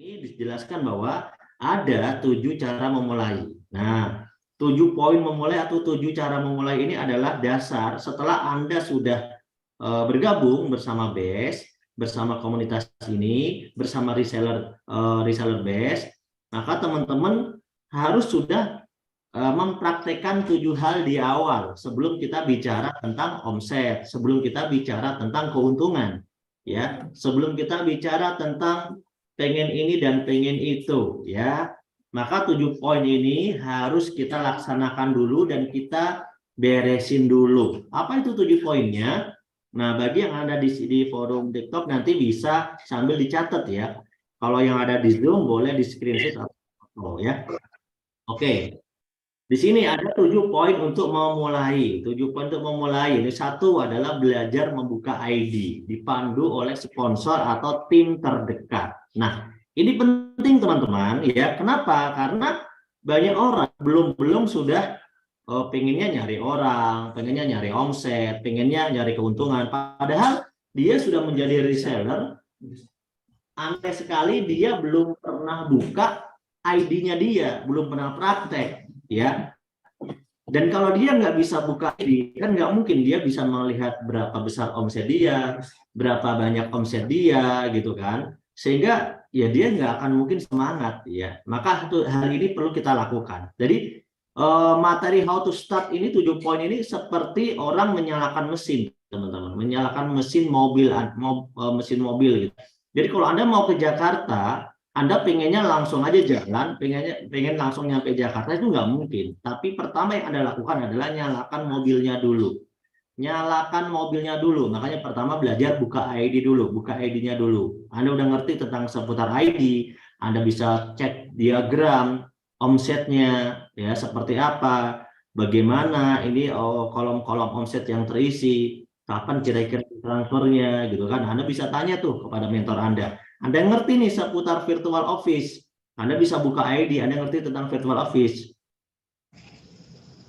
Ini dijelaskan bahwa ada 7 cara memulai. Nah, 7 poin memulai atau 7 cara memulai ini adalah dasar setelah Anda sudah bergabung bersama BES, bersama komunitas ini, bersama reseller BES, maka teman-teman harus sudah mempraktekkan 7 hal di awal sebelum kita bicara tentang omset, sebelum kita bicara tentang keuntungan, ya, sebelum kita bicara tentang pengen ini dan pengen itu, ya. Maka 7 poin ini harus kita laksanakan dulu dan kita beresin dulu. Apa itu 7 poinnya? Nah, bagi yang ada di forum TikTok nanti bisa sambil dicatat ya. Kalau yang ada di Zoom boleh di screenshot atau ya. Oke. Di sini ada 7 poin untuk memulai. 7 poin untuk memulai. Ini satu adalah belajar membuka ID, dipandu oleh sponsor atau tim terdekat. Nah, ini penting teman-teman ya. Kenapa? Karena banyak orang belum sudah pengennya nyari orang, pengennya nyari omset, pengennya nyari keuntungan. Padahal dia sudah menjadi reseller. Aneh sekali dia belum pernah buka ID-nya dia, belum pernah praktek, ya. Dan kalau dia nggak bisa buka ID, kan nggak mungkin dia bisa melihat berapa besar omset dia, berapa banyak omset dia, gitu kan. Sehingga ya dia nggak akan mungkin semangat, ya. Maka hal ini perlu kita lakukan. Jadi materi how to start ini 7 poin ini seperti orang menyalakan mesin, teman-teman, menyalakan mesin mobil, mesin mobil gitu. Jadi kalau Anda mau ke Jakarta, Anda pengennya langsung aja jalan, pengen langsung nyampe Jakarta itu nggak mungkin. Tapi pertama yang Anda lakukan adalah nyalakan mobilnya dulu. Nyalakan mobilnya dulu. Makanya pertama belajar buka ID dulu, buka ID-nya dulu. Anda udah ngerti tentang seputar ID, Anda bisa cek diagram omsetnya ya seperti apa, bagaimana ini kolom-kolom omset yang terisi, kapan kira-kira transfernya gitu kan. Anda bisa tanya tuh kepada mentor Anda. Anda ngerti nih seputar virtual office, Anda bisa buka ID, Anda ngerti tentang virtual office.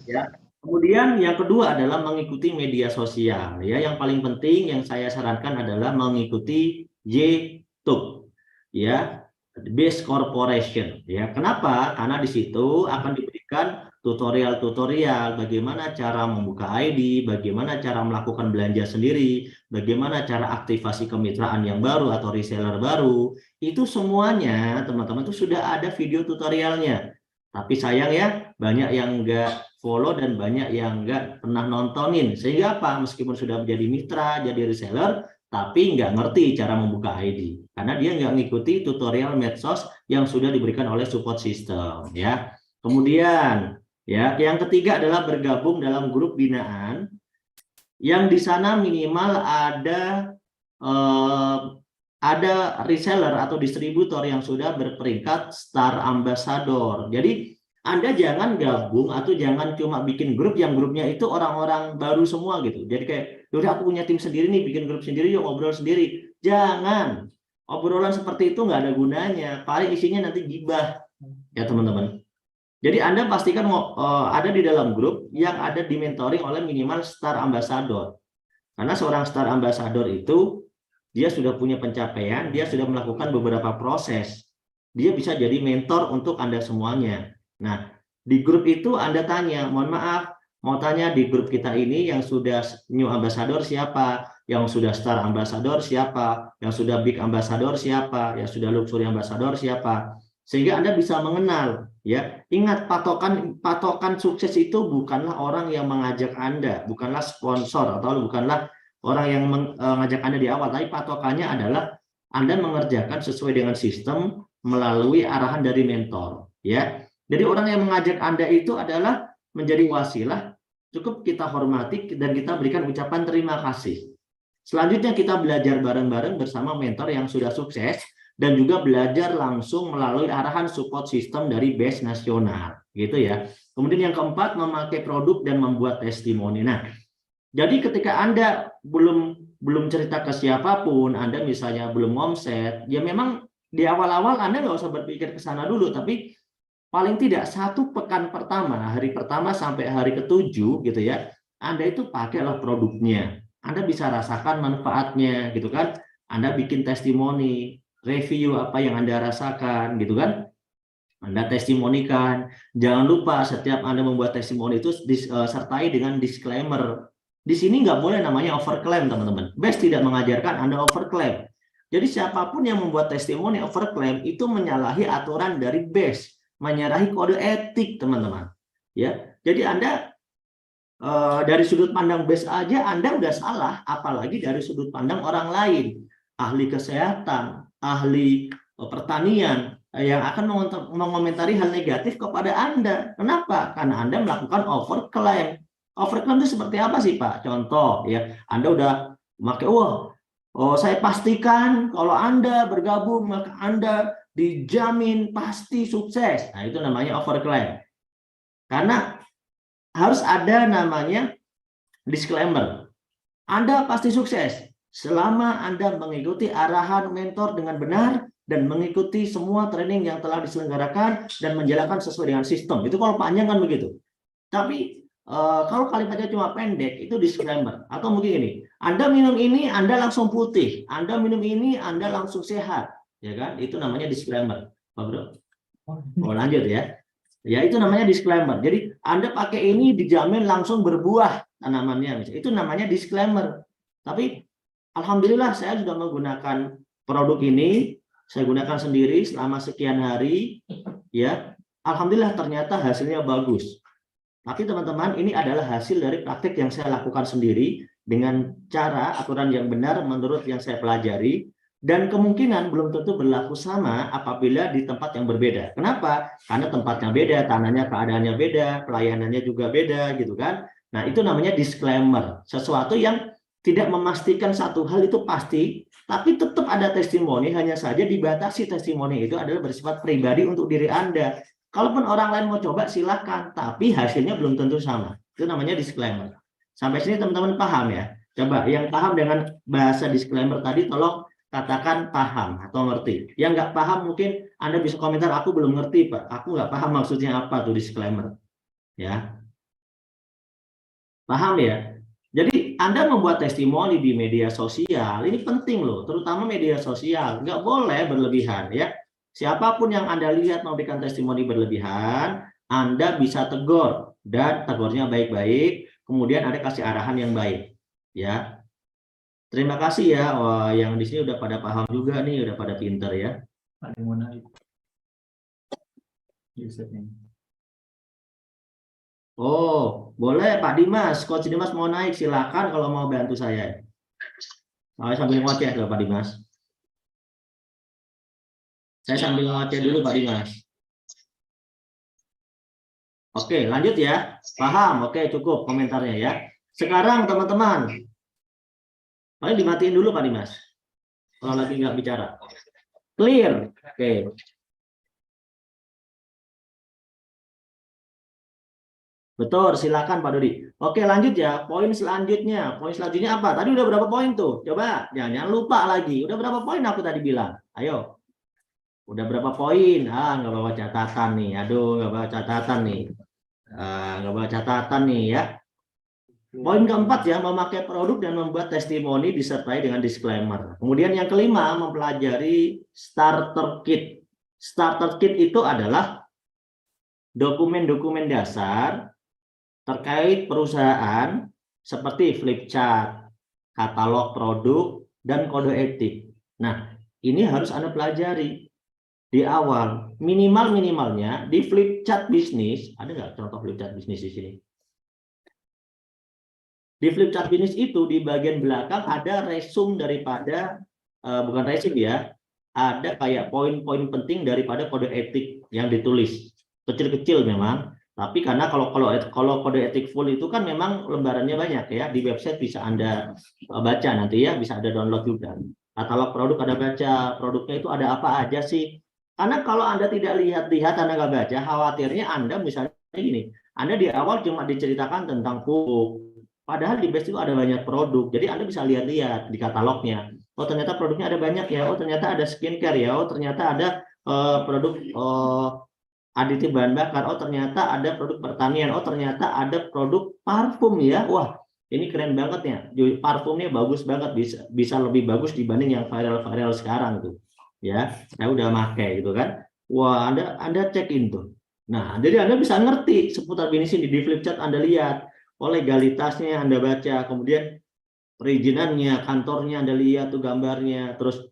Ya. Kemudian yang kedua adalah mengikuti media sosial. Ya, yang paling penting yang saya sarankan adalah mengikuti YouTube. Ya, Base Corporation. Ya, kenapa? Karena di situ akan diberikan tutorial-tutorial bagaimana cara membuka ID, bagaimana cara melakukan belanja sendiri, bagaimana cara aktivasi kemitraan yang baru atau reseller baru. Itu semuanya, teman-teman, itu sudah ada video tutorialnya. Tapi sayang ya, banyak yang enggak follow dan banyak yang enggak pernah nontonin. Sehingga apa? Meskipun sudah menjadi mitra, jadi reseller, tapi nggak ngerti cara membuka ID. Karena dia nggak ngikuti tutorial medsos yang sudah diberikan oleh support system. Ya. Kemudian, ya, yang ketiga adalah bergabung dalam grup binaan yang di sana minimal ada reseller atau distributor yang sudah berperingkat Star Ambassador. Jadi Anda jangan gabung atau jangan cuma bikin grup yang grupnya itu orang-orang baru semua gitu. Jadi kayak, udah aku punya tim sendiri nih, bikin grup sendiri, yuk ngobrol sendiri. Jangan. Obrolan seperti itu nggak ada gunanya. Paling isinya nanti gibah, ya teman-teman. Jadi Anda pastikan ada di dalam grup yang ada dimentoring oleh minimal Star Ambassador. Karena seorang Star Ambassador itu dia sudah punya pencapaian, dia sudah melakukan beberapa proses. Dia bisa jadi mentor untuk Anda semuanya. Nah, di grup itu Anda tanya, mohon maaf, mau tanya di grup kita ini yang sudah New Ambassador siapa, yang sudah Star Ambassador siapa, yang sudah Big Ambassador siapa, yang sudah Luxury Ambassador siapa. Sehingga Anda bisa mengenal, ya. Ingat, patokan sukses itu bukanlah orang yang mengajak Anda, bukanlah sponsor atau bukanlah orang yang mengajak Anda di awal, tapi patokannya adalah Anda mengerjakan sesuai dengan sistem melalui arahan dari mentor, ya. Jadi orang yang mengajak Anda itu adalah menjadi wasilah, cukup kita hormati dan kita berikan ucapan terima kasih. Selanjutnya kita belajar bareng-bareng bersama mentor yang sudah sukses dan juga belajar langsung melalui arahan support system dari BES nasional, gitu ya. Kemudian yang keempat, memakai produk dan membuat testimoni. Nah, jadi ketika Anda belum cerita ke siapapun, Anda misalnya belum omset, ya memang di awal-awal Anda nggak usah berpikir ke sana dulu, tapi paling tidak 1 pekan pertama, hari pertama sampai hari ke-7 gitu ya, Anda itu pakailah produknya. Anda bisa rasakan manfaatnya gitu kan. Anda bikin testimoni. review apa yang Anda rasakan, gitu kan? Anda testimonikan. Jangan lupa setiap Anda membuat testimoni itu disertai dengan disclaimer. Di sini nggak boleh namanya overclaim, teman-teman. BES tidak mengajarkan Anda overclaim. Jadi siapapun yang membuat testimoni overclaim itu menyalahi aturan dari BES, menyalahi kode etik, teman-teman. Ya, jadi Anda dari sudut pandang BES aja Anda udah salah, apalagi dari sudut pandang orang lain, ahli kesehatan, ahli pertanian, yang akan mengomentari hal negatif kepada Anda. Kenapa? Karena Anda melakukan overclaim. Overclaim itu seperti apa sih, Pak? Contoh ya, Anda udah pakai, saya pastikan kalau Anda bergabung maka Anda dijamin pasti sukses. Nah, itu namanya overclaim. Karena harus ada namanya disclaimer. Anda pasti sukses selama Anda mengikuti arahan mentor dengan benar dan mengikuti semua training yang telah diselenggarakan dan menjalankan sesuai dengan sistem. Itu kalau panjang kan begitu. Tapi kalau kalimatnya cuma pendek, itu disclaimer. Atau mungkin ini, Anda minum ini, Anda langsung putih. Anda minum ini, Anda langsung sehat. Ya kan? Itu namanya disclaimer. Pak Bro? Oh, lanjut ya. Ya, itu namanya disclaimer. Jadi Anda pakai ini dijamin langsung berbuah tanamannya. Itu namanya disclaimer. Tapi alhamdulillah saya sudah menggunakan produk ini. Saya gunakan sendiri selama sekian hari. Ya, alhamdulillah ternyata hasilnya bagus. Tapi teman-teman, ini adalah hasil dari praktik yang saya lakukan sendiri dengan cara aturan yang benar menurut yang saya pelajari. Dan kemungkinan belum tentu berlaku sama apabila di tempat yang berbeda. Kenapa? Karena tempatnya beda, tanahnya keadaannya beda, pelayanannya juga beda, gitu kan? Nah, itu namanya disclaimer. Sesuatu yang tidak memastikan satu hal itu pasti, tapi tetap ada testimoni, hanya saja dibatasi testimoni itu adalah bersifat pribadi untuk diri Anda. Kalaupun orang lain mau coba, silahkan, tapi hasilnya belum tentu sama. Itu namanya disclaimer. Sampai sini teman-teman paham ya? Coba yang paham dengan bahasa disclaimer tadi, tolong katakan paham atau ngerti. Yang nggak paham mungkin Anda bisa komentar, aku belum ngerti Pak, aku nggak paham maksudnya apa tuh disclaimer. Ya, paham ya? Jadi Anda membuat testimoni di media sosial, ini penting loh, terutama media sosial. Nggak boleh berlebihan ya. Siapapun yang Anda lihat memberikan testimoni berlebihan, Anda bisa tegur, dan tegurnya baik-baik, kemudian Anda kasih arahan yang baik. Ya, terima kasih ya. Wah, yang di sini udah pada paham juga nih, udah pada pinter ya. Ada yang mau naik? Oh, boleh Pak Dimas. Coach Dimas mau naik, silakan kalau mau bantu saya. Saya sambil ngoceh loh Pak Dimas. Saya sambil ngoceh dulu Pak Dimas. Oke, lanjut ya. Paham? Oke, cukup komentarnya ya. Sekarang teman-teman, paling dimatiin dulu Pak Dimas. Kalau lagi nggak bicara. Clear. Oke. Betul, silakan Pak Dodi. Oke, lanjut ya. Poin selanjutnya. Poin selanjutnya apa? Tadi udah berapa poin tuh? Coba, jangan lupa lagi. Udah berapa poin aku tadi bilang? Ayo. Udah berapa poin? Nggak bawa catatan nih. Aduh, nggak bawa catatan nih. Nggak bawa catatan nih ya. Poin keempat ya, memakai produk dan membuat testimoni disertai dengan disclaimer. Kemudian yang kelima, mempelajari starter kit. Starter kit itu adalah dokumen-dokumen dasar terkait perusahaan seperti flip chart, katalog produk, dan kode etik. Nah, ini harus Anda pelajari di awal. Minimalnya di flip chart bisnis, ada nggak contoh flip chart bisnis di sini? Di flip chart bisnis itu di bagian belakang ada resume daripada, bukan resume ya, ada kayak poin-poin penting daripada kode etik yang ditulis. Kecil-kecil memang, tapi karena kalau kode etik full itu kan memang lembarannya banyak ya, di website bisa Anda baca nanti ya, bisa ada download juga. Katalog produk ada baca, produknya itu ada apa aja sih. Karena kalau Anda tidak lihat-lihat, Anda nggak baca, khawatirnya Anda misalnya gini, Anda di awal cuma diceritakan tentang pupuk, padahal di BES itu ada banyak produk, jadi Anda bisa lihat-lihat di katalognya. Oh ternyata produknya ada banyak ya, oh ternyata ada skincare ya, oh ternyata ada produk aditif bahan bakar, oh ternyata ada produk pertanian, oh ternyata ada produk parfum ya, wah ini keren banget ya, parfumnya bagus banget, bisa lebih bagus dibanding yang viral-viral sekarang tuh. ya, saya udah pakai gitu kan. Wah, Anda check in tuh. Nah, jadi Anda bisa ngerti seputar bisnis ini di flip chart. Anda lihat, oh legalitasnya Anda baca, kemudian perizinannya, kantornya Anda lihat tuh gambarnya, terus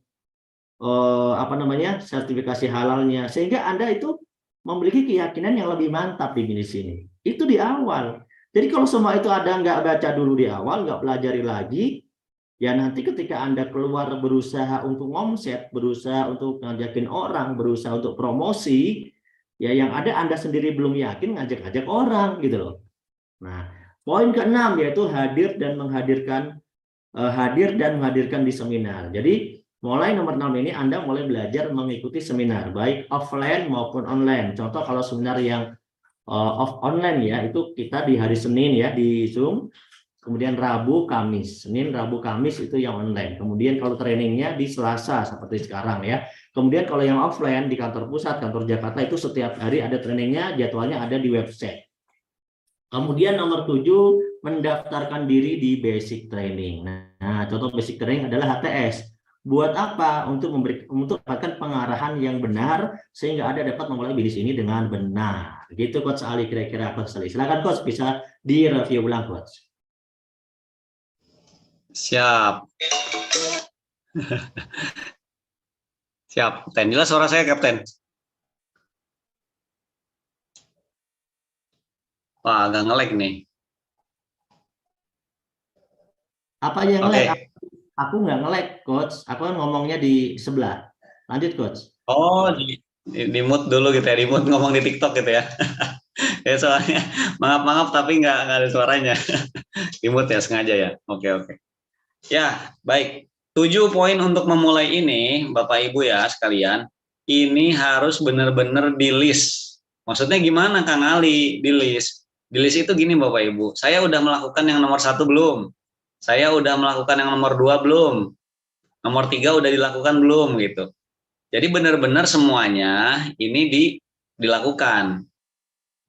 apa namanya, sertifikasi halalnya, sehingga Anda itu memiliki keyakinan yang lebih mantap di bisnis ini. Itu di awal. Jadi kalau semua itu Anda nggak baca dulu di awal, nggak pelajari lagi, ya nanti ketika Anda keluar berusaha untuk ngomset, berusaha untuk ngajakin orang, berusaha untuk promosi, ya yang ada Anda sendiri belum yakin ngajak-ngajak orang gitu loh. Nah, poin keenam yaitu hadir dan menghadirkan di seminar. Jadi mulai nomor 6 ini Anda mulai belajar mengikuti seminar baik offline maupun online. Contoh kalau seminar yang online ya, itu kita di hari Senin ya di Zoom, kemudian Rabu, Kamis. Senin, Rabu, Kamis itu yang online. Kemudian kalau trainingnya di Selasa seperti sekarang ya. Kemudian kalau yang offline di kantor pusat, kantor Jakarta itu setiap hari ada trainingnya, jadwalnya ada di website. Kemudian nomor 7, mendaftarkan diri di basic training. Nah, contoh basic training adalah HTS. Buat apa? Untuk mendapatkan pengarahan yang benar sehingga Anda dapat memulai bisnis ini dengan benar. Gitu Coach Ali, kira-kira Coach Ali. Silakan Coach, bisa direview ulang Coach. Siap. Siap, Kapten. Jelas suara saya, Kapten? Wah, agak nge-lag nih. Apa yang nge-lag? Aku nggak nge-lag, Coach. Aku kan ngomongnya di sebelah. Lanjut, Coach. Oh, di mute dulu gitu ya, di mute ngomong di TikTok gitu ya. Ya soalnya, maaf tapi nggak ada suaranya. Di mute ya, sengaja ya. Oke. Ya, baik. 7 poin untuk memulai ini, Bapak Ibu ya sekalian, ini harus benar-benar di list. Maksudnya gimana Kang Ali di list? Di list itu gini Bapak Ibu, saya udah melakukan yang nomor 1 belum? Saya udah melakukan yang nomor 2 belum? Nomor 3 udah dilakukan belum gitu. Jadi benar-benar semuanya ini dilakukan.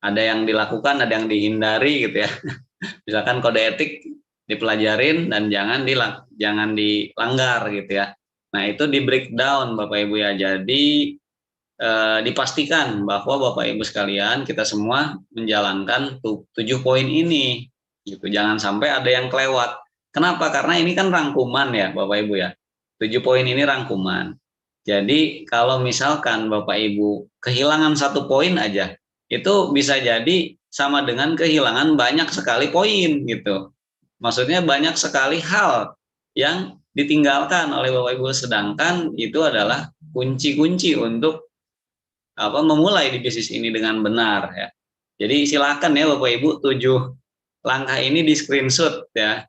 Ada yang dilakukan, ada yang dihindari gitu ya. Misalkan kode etik dipelajarin dan jangan dilanggar gitu ya. Nah, itu di breakdown Bapak Ibu ya. Jadi dipastikan bahwa Bapak Ibu sekalian kita semua menjalankan 7 poin ini gitu. Jangan sampai ada yang kelewat. Kenapa? Karena ini kan rangkuman ya Bapak Ibu ya. 7 poin ini rangkuman. Jadi kalau misalkan Bapak Ibu kehilangan 1 poin aja, itu bisa jadi sama dengan kehilangan banyak sekali poin gitu. Maksudnya banyak sekali hal yang ditinggalkan oleh Bapak Ibu, sedangkan itu adalah kunci-kunci untuk memulai di bisnis ini dengan benar ya. Jadi silakan ya Bapak Ibu 7 langkah ini di screenshot ya.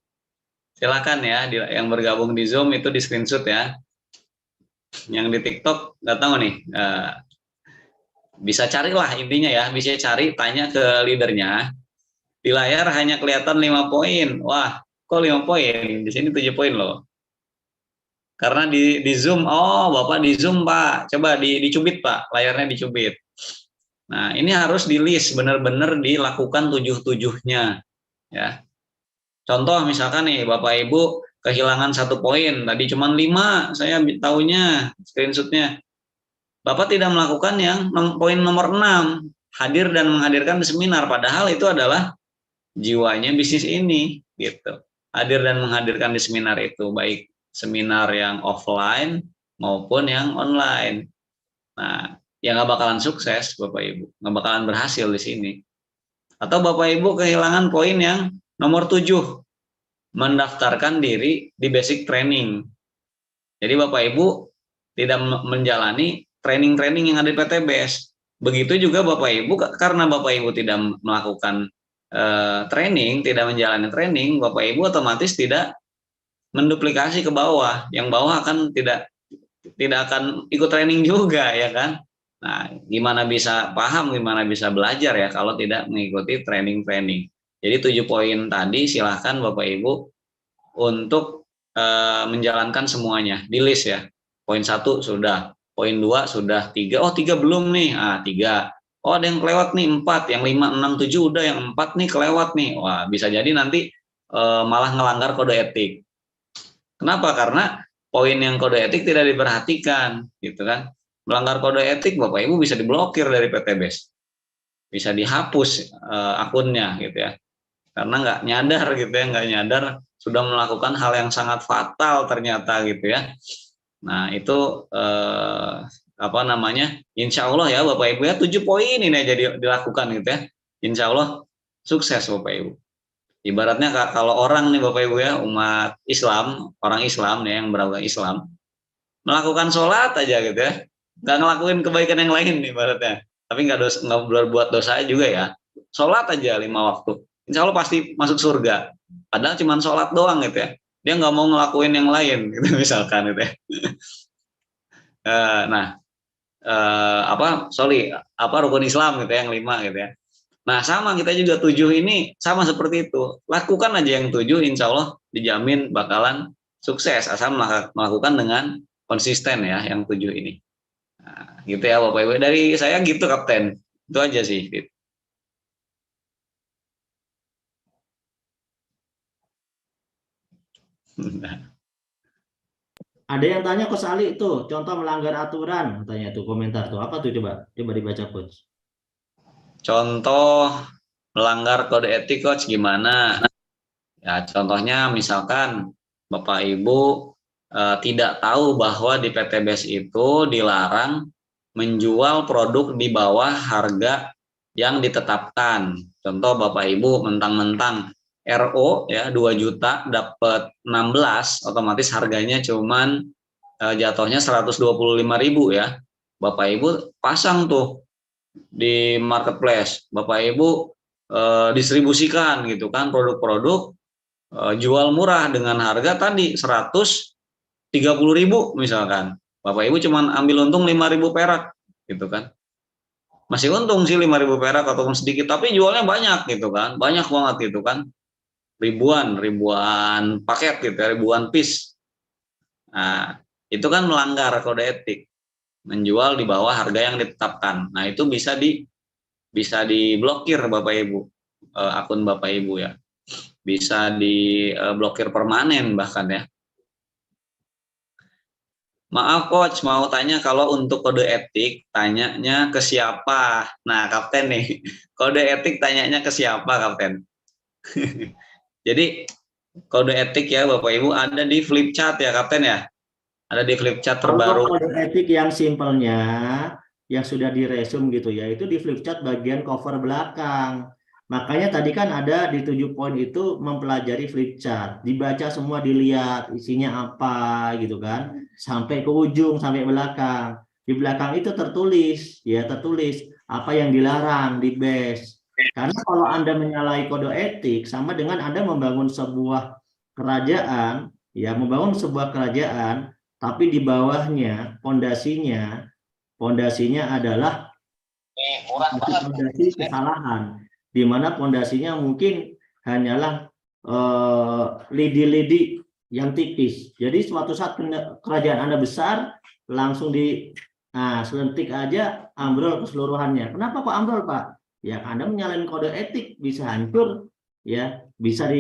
Silakan ya yang bergabung di Zoom itu di screenshot ya. Yang di TikTok nggak tahu nih, bisa carilah intinya ya, bisa cari, tanya ke leadernya. Di layar hanya kelihatan 5 poin. Wah, kok 5 poin? Di sini 7 poin loh. Karena di Zoom, oh Bapak di Zoom Pak, coba dicubit Pak, layarnya dicubit. Nah, ini harus di list, benar-benar dilakukan 7-7-nya ya. Contoh misalkan nih Bapak Ibu kehilangan 1 poin, tadi cuma 5 saya tahunya screenshotnya. Bapak tidak melakukan yang poin nomor 6, hadir dan menghadirkan di seminar, padahal itu adalah jiwanya bisnis ini gitu. Hadir dan menghadirkan di seminar itu, baik seminar yang offline maupun yang online. Nah, ya nggak bakalan sukses Bapak Ibu, nggak bakalan berhasil di sini. Atau Bapak Ibu kehilangan poin yang nomor 7, mendaftarkan diri di basic training. Jadi Bapak Ibu tidak menjalani training-training yang ada di PTBS. Begitu juga Bapak Ibu, karena Bapak Ibu tidak melakukan training, tidak menjalani training, Bapak Ibu otomatis tidak menduplikasi ke bawah. Yang bawah akan tidak akan ikut training juga ya kan. Nah, gimana bisa paham, gimana bisa belajar ya kalau tidak mengikuti training-training. Jadi 7 poin tadi silahkan Bapak Ibu untuk menjalankan semuanya di list ya. Poin 1 sudah, poin 2 sudah, 3 oh 3 belum nih. 3. Oh ada yang kelewat nih 4, yang 5, 6, 7 udah, yang 4 nih kelewat nih. Wah, bisa jadi nanti malah ngelanggar kode etik. Kenapa? Karena poin yang kode etik tidak diperhatikan, gitu kan. Melanggar kode etik, Bapak Ibu bisa diblokir dari PTBS, bisa dihapus akunnya, gitu ya, karena nggak nyadar, gitu ya, nggak nyadar sudah melakukan hal yang sangat fatal ternyata, gitu ya. Nah itu apa namanya? Insya Allah ya Bapak Ibu ya, 7 poin ini aja dilakukan, gitu ya. Insya Allah sukses Bapak Ibu. Ibaratnya kalau orang nih Bapak Ibu ya, umat Islam, orang Islam nih yang beragama Islam, melakukan sholat aja gitu ya, nggak ngelakuin kebaikan yang lain nih ibaratnya, tapi nggak berbuat dosa juga ya, sholat aja 5 waktu, insya Allah pasti masuk surga. Padahal cuma sholat doang gitu ya, dia nggak mau ngelakuin yang lain gitu misalkan gitu ya. Nah apa rukun Islam gitu ya, yang 5 gitu ya. Nah sama kita juga 7 ini sama seperti itu, lakukan aja yang 7, insya Allah dijamin bakalan sukses asal melakukan dengan konsisten ya yang 7 ini. Nah, gitu ya Bapak Ibu, dari saya gitu Kapten, itu aja sih. Ada yang tanya Coach Ali itu, contoh melanggar aturan, tanya tuh komentar tuh, apa tuh coba dibaca Coach. Contoh melanggar kode etik Coach gimana? Ya contohnya misalkan Bapak Ibu tidak tahu bahwa di PTBS itu dilarang menjual produk di bawah harga yang ditetapkan. Contoh Bapak Ibu mentang-mentang RO ya 2 juta dapat 16, otomatis harganya cuman jatuhnya 125.000 ya. Bapak Ibu pasang tuh di marketplace. Bapak Ibu distribusikan gitu kan produk-produk, jual murah dengan harga tadi 130.000 misalkan. Bapak Ibu cuman ambil untung 5.000 perak gitu kan. Masih untung sih 5.000 perak ataupun sedikit, tapi jualnya banyak gitu kan, banyak banget gitu kan, ribuan paket gitu, ribuan piece. Nah itu kan melanggar kode etik, menjual di bawah harga yang ditetapkan. Nah itu bisa diblokir Bapak Ibu, akun Bapak Ibu ya, bisa diblokir permanen bahkan ya. Maaf Coach, mau tanya kalau untuk kode etik tanyanya ke siapa? Nah Kapten nih, kode etik tanyanya ke siapa Kapten? Jadi kode etik ya Bapak Ibu ada di Flipchart ya Kapten ya? Ada di Flipchart terbaru. Kalau kode etik yang simpelnya, yang sudah diresum gitu ya, itu di Flipchart bagian cover belakang. Makanya tadi kan ada di 7 poin itu mempelajari Flipchart, dibaca semua, dilihat isinya apa gitu kan, sampai ke ujung, sampai belakang. Di belakang itu tertulis apa yang dilarang di BES. Karena kalau Anda menyalahi kode etik sama dengan Anda membangun sebuah kerajaan, ya membangun sebuah kerajaan, tapi di bawahnya pondasinya adalah pondasi kesalahan, di mana pondasinya mungkin hanyalah lidi-lidi yang tipis. Jadi suatu saat kerajaan Anda besar, langsung selentik aja ambrol keseluruhannya. Kenapa kok ambrol Pak? Ya Anda menyalahin kode etik, bisa hancur, ya bisa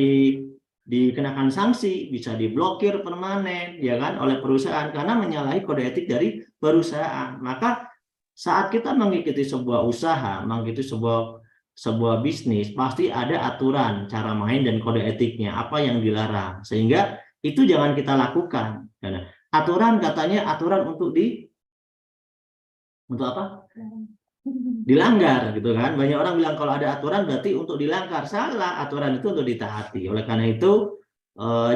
dikenakan sanksi, bisa diblokir permanen ya kan oleh perusahaan karena menyalahi kode etik dari perusahaan. Maka saat kita mengikuti sebuah usaha, mengikuti sebuah bisnis, pasti ada aturan cara main dan kode etiknya, apa yang dilarang. Sehingga itu jangan kita lakukan. Karena aturan katanya aturan untuk apa? Dilanggar gitu kan. Banyak orang bilang kalau ada aturan berarti untuk dilanggar. Salah, aturan itu untuk ditaati. Oleh karena itu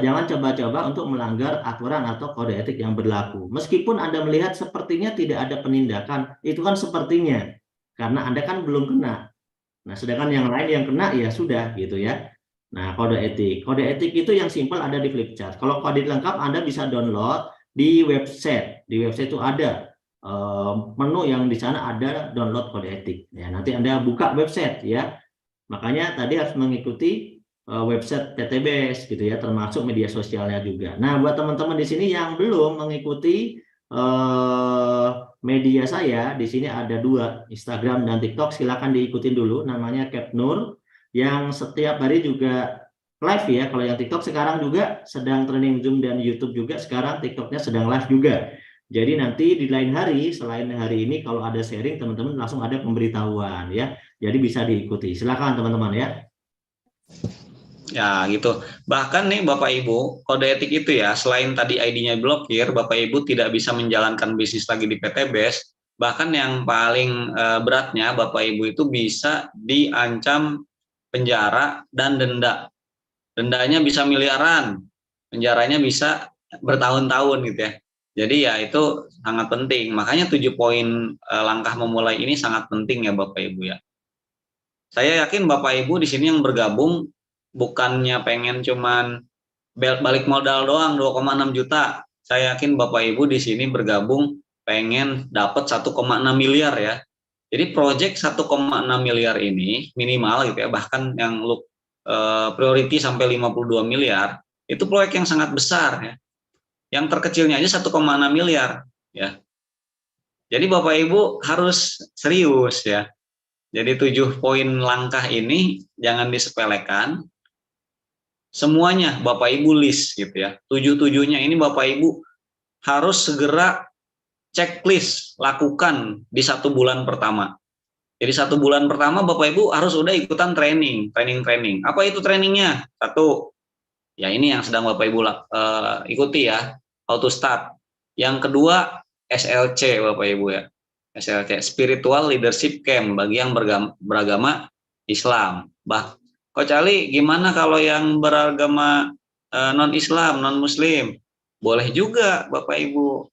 jangan coba-coba untuk melanggar aturan atau kode etik yang berlaku. Meskipun Anda melihat sepertinya tidak ada penindakan, itu kan sepertinya karena Anda kan belum kena. Nah, sedangkan yang lain yang kena ya sudah gitu ya. Nah, kode etik itu yang simpel ada di Flipchart. Kalau kode lengkap Anda bisa download di website. Di website itu ada menu yang di sana ada download kode etik. Ya, nanti Anda buka website ya. Makanya tadi harus mengikuti website PTBS gitu ya, termasuk media sosialnya juga. Nah, buat teman-teman di sini yang belum mengikuti media saya, di sini ada 2, Instagram dan TikTok, silakan diikutin dulu, namanya Capnur, yang setiap hari juga live ya. Kalau yang TikTok sekarang juga sedang trending Zoom dan YouTube juga, sekarang TikToknya sedang live juga. Jadi nanti di lain hari, selain hari ini kalau ada sharing, teman-teman langsung ada pemberitahuan ya. Jadi bisa diikuti. Silakan teman-teman ya. Ya gitu. Bahkan nih Bapak Ibu, kode etik itu ya, selain tadi ID-nya blokir, Bapak Ibu tidak bisa menjalankan bisnis lagi di PT BES. Bahkan yang paling beratnya, Bapak Ibu itu bisa diancam penjara dan denda. Dendanya bisa miliaran, penjaranya bisa bertahun-tahun gitu ya. Jadi ya itu sangat penting. Makanya 7 poin langkah memulai ini sangat penting ya Bapak Ibu ya. Saya yakin Bapak Ibu di sini yang bergabung bukannya pengen cuman balik modal doang 2,6 juta. Saya yakin Bapak Ibu di sini bergabung pengen dapat 1,6 miliar ya. Jadi proyek 1,6 miliar ini minimal gitu ya, bahkan yang priority sampai 52 miliar, itu proyek yang sangat besar ya. Yang terkecilnya aja 1,6 miliar ya. Jadi Bapak Ibu harus serius ya. Jadi 7 poin langkah ini jangan disepelekan. Semuanya Bapak Ibu list gitu ya. 7-7-nya ini Bapak Ibu harus segera checklist lakukan di 1 bulan pertama. Jadi 1 bulan pertama Bapak Ibu harus udah ikutan training. Apa itu trainingnya? Satu, ya ini yang sedang Bapak Ibu ikuti ya, how to start. Yang kedua, SLC Bapak Ibu ya. SLC, Spiritual Leadership Camp bagi yang beragama Islam. Coach Ali, gimana kalau yang beragama non-Islam, non-Muslim? Boleh juga Bapak Ibu.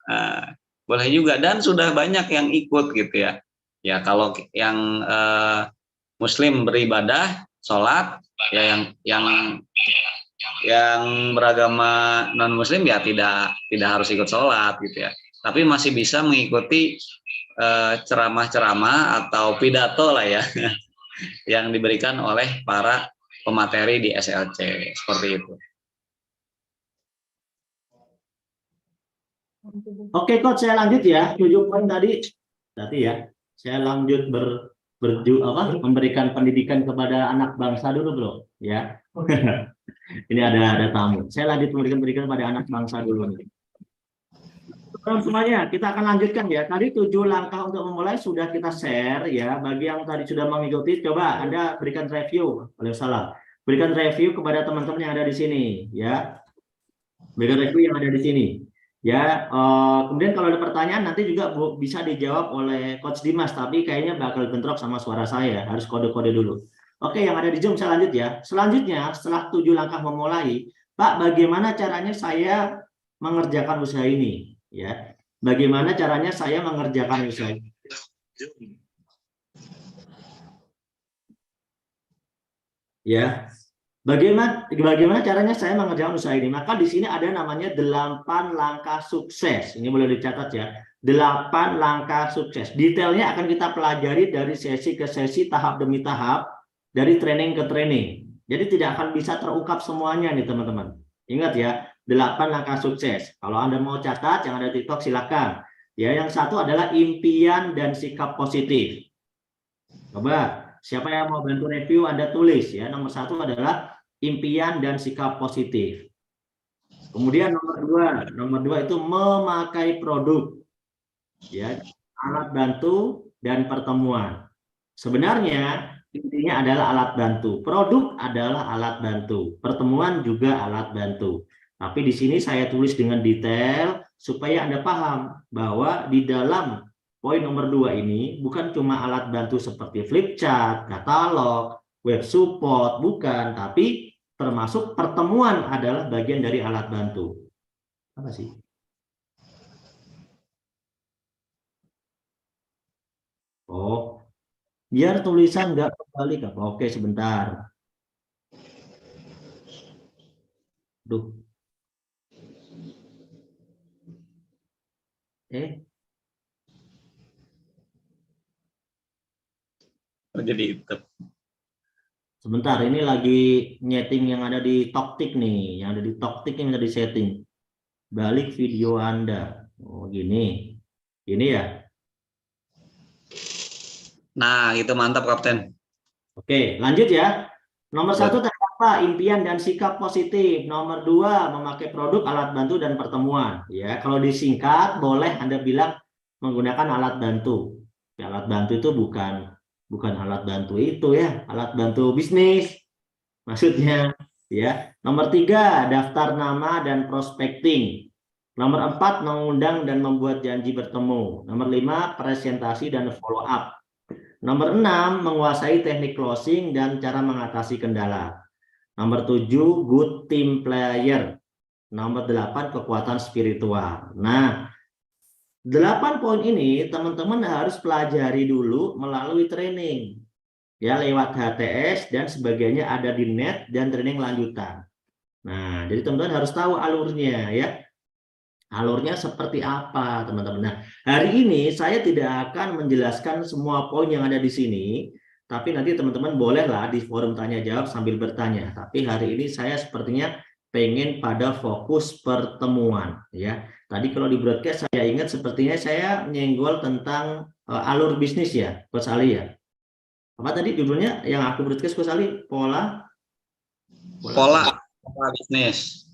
Boleh juga, dan sudah banyak yang ikut gitu ya. Ya kalau yang Muslim beribadah, sholat, ya yang beragama non Muslim ya tidak harus ikut sholat gitu ya. Tapi masih bisa mengikuti ceramah-ceramah atau pidato lah ya yang diberikan oleh para pemateri di SLC seperti itu. Oke Coach, saya lanjut ya. 7 poin tadi ya. Saya lanjut memberikan pendidikan kepada anak bangsa dulu bro ya. Ini ada tamu. Saya lanjut memberikan pendidikan kepada anak bangsa dulu nih. Semuanya kita akan lanjutkan ya. Tadi 7 langkah untuk memulai sudah kita share ya. Bagi yang tadi sudah mengikuti, coba Anda berikan review. Waalaikumsalam. Berikan review kepada teman-teman yang ada di sini ya. Berikan review yang ada di sini. Ya, kemudian kalau ada pertanyaan nanti juga bisa dijawab oleh Coach Dimas, tapi kayaknya bakal bentrok sama suara saya, harus kode-kode dulu. Oke, yang ada di Zoom saya lanjut ya. Selanjutnya, setelah 7 langkah memulai, Pak, bagaimana caranya saya mengerjakan usaha ini? Ya, bagaimana caranya saya mengerjakan usaha ini? Ya, Bagaimana caranya saya mengerjakan usaha ini? Maka di sini ada namanya 8 langkah sukses. Ini boleh dicatat ya. 8 langkah sukses. Detailnya akan kita pelajari dari sesi ke sesi, tahap demi tahap, dari training ke training. Jadi tidak akan bisa terungkap semuanya nih teman-teman. Ingat ya, 8 langkah sukses. Kalau Anda mau catat, yang ada di TikTok silakan. Ya, yang satu adalah impian dan sikap positif. Coba, siapa yang mau bantu review, Anda tulis ya. Nomor 1 adalah impian dan sikap positif. Kemudian nomor dua itu memakai produk, ya, alat bantu dan pertemuan. Sebenarnya intinya adalah alat bantu, produk adalah alat bantu, pertemuan juga alat bantu. Tapi di sini saya tulis dengan detail supaya Anda paham bahwa di dalam poin nomor 2 ini bukan cuma alat bantu seperti flip chart, katalog, web support, bukan, tapi termasuk pertemuan adalah bagian dari alat bantu. Apa sih? Oh, biar tulisan nggak kebalik. Oke, sebentar. Duh. Jadi itu. Sebentar, ini lagi nyeting yang ada di Toktik nih, yang ada di Toktik yang ada di setting. Balik video Anda. Oh, gini. Ini ya. Nah, itu mantap Kapten. Oke, lanjut ya. Nomor 1 tadi Apa impian dan sikap positif. Nomor 2, memakai produk, alat bantu, dan pertemuan. Ya, kalau disingkat, boleh Anda bilang menggunakan alat bantu. Ya, alat bantu itu bukan alat bantu itu ya, alat bantu bisnis. Maksudnya, ya. Nomor 3, daftar nama dan prospecting. Nomor 4, mengundang dan membuat janji bertemu. Nomor 5, presentasi dan follow up. Nomor 6, menguasai teknik closing dan cara mengatasi kendala. Nomor 7, good team player. Nomor 8, kekuatan spiritual. Nah, 8 poin ini teman-teman harus pelajari dulu melalui training. Ya, lewat HTS dan sebagainya ada di net dan training lanjutan. Nah, jadi teman-teman harus tahu alurnya ya. Alurnya seperti apa, teman-teman. Nah, hari ini saya tidak akan menjelaskan semua poin yang ada di sini, tapi nanti teman-teman bolehlah di forum tanya jawab sambil bertanya. Tapi hari ini saya sepertinya pengen pada fokus pertemuan ya. Tadi kalau di broadcast saya ingat sepertinya saya nyenggol tentang alur bisnis ya, Coach Ali ya. Apa tadi judulnya yang aku broadcast, Coach Ali? Pola bisnis.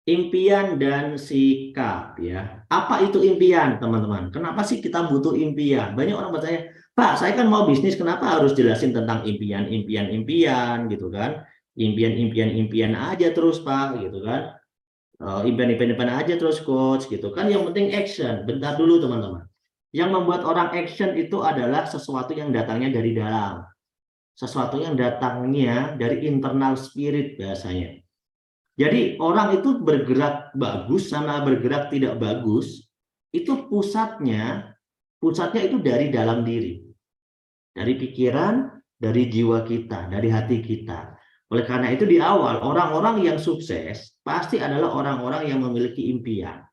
Impian dan sikap ya. Apa itu impian, teman-teman? Kenapa sih kita butuh impian? Banyak orang bertanya, Pak, saya kan mau bisnis, kenapa harus jelasin tentang impian gitu kan? Impian aja terus, Pak, gitu kan? Impian aja terus, coach, gitu kan? Yang penting action. Bentar dulu, teman-teman. Yang membuat orang action itu adalah sesuatu yang datangnya dari dalam. Sesuatu yang datangnya dari internal spirit biasanya. Jadi orang itu bergerak bagus sama bergerak tidak bagus, itu pusatnya itu dari dalam diri. Dari pikiran, dari jiwa kita, dari hati kita. Oleh karena itu di awal, orang-orang yang sukses pasti adalah orang-orang yang memiliki impian.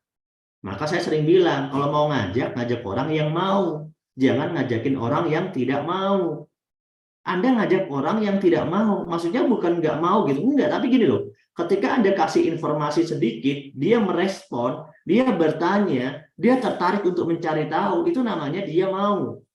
Maka saya sering bilang, kalau mau ngajak orang yang mau. Jangan ngajakin orang yang tidak mau. Anda ngajak orang yang tidak mau, maksudnya bukan nggak mau gitu, enggak, tapi gini loh, ketika Anda kasih informasi sedikit, dia merespon, dia bertanya, dia tertarik untuk mencari tahu, itu namanya dia mau.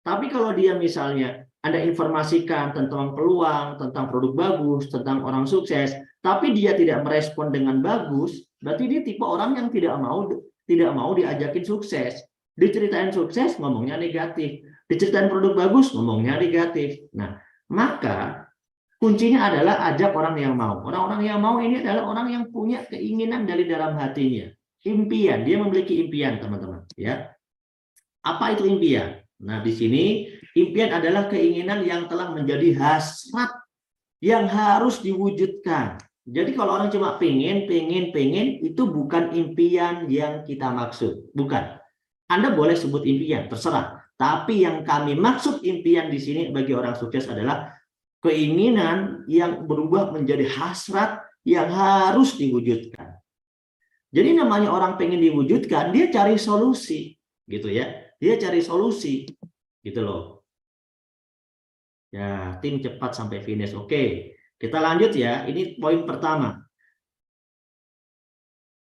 Tapi kalau dia misalnya, Anda informasikan tentang peluang, tentang produk bagus, tentang orang sukses, tapi dia tidak merespon dengan bagus, berarti dia tipe orang yang tidak mau diajakin sukses. Diceritain sukses, ngomongnya negatif. Diceritain produk bagus, ngomongnya negatif. Nah, maka kuncinya adalah ajak orang yang mau. Orang-orang yang mau ini adalah orang yang punya keinginan dari dalam hatinya. Impian, dia memiliki impian, teman-teman. Ya, apa itu impian? Nah, di sini impian adalah keinginan yang telah menjadi hasrat yang harus diwujudkan. Jadi kalau orang cuma pengen, itu bukan impian yang kita maksud. Bukan. Anda boleh sebut impian, terserah. Tapi yang kami maksud impian di sini bagi orang sukses adalah keinginan yang berubah menjadi hasrat yang harus diwujudkan. Jadi namanya orang pengen diwujudkan, dia cari solusi, gitu ya. Dia cari solusi, gitu loh. Ya, tim cepat sampai finish. Oke, kita lanjut ya. Ini poin pertama.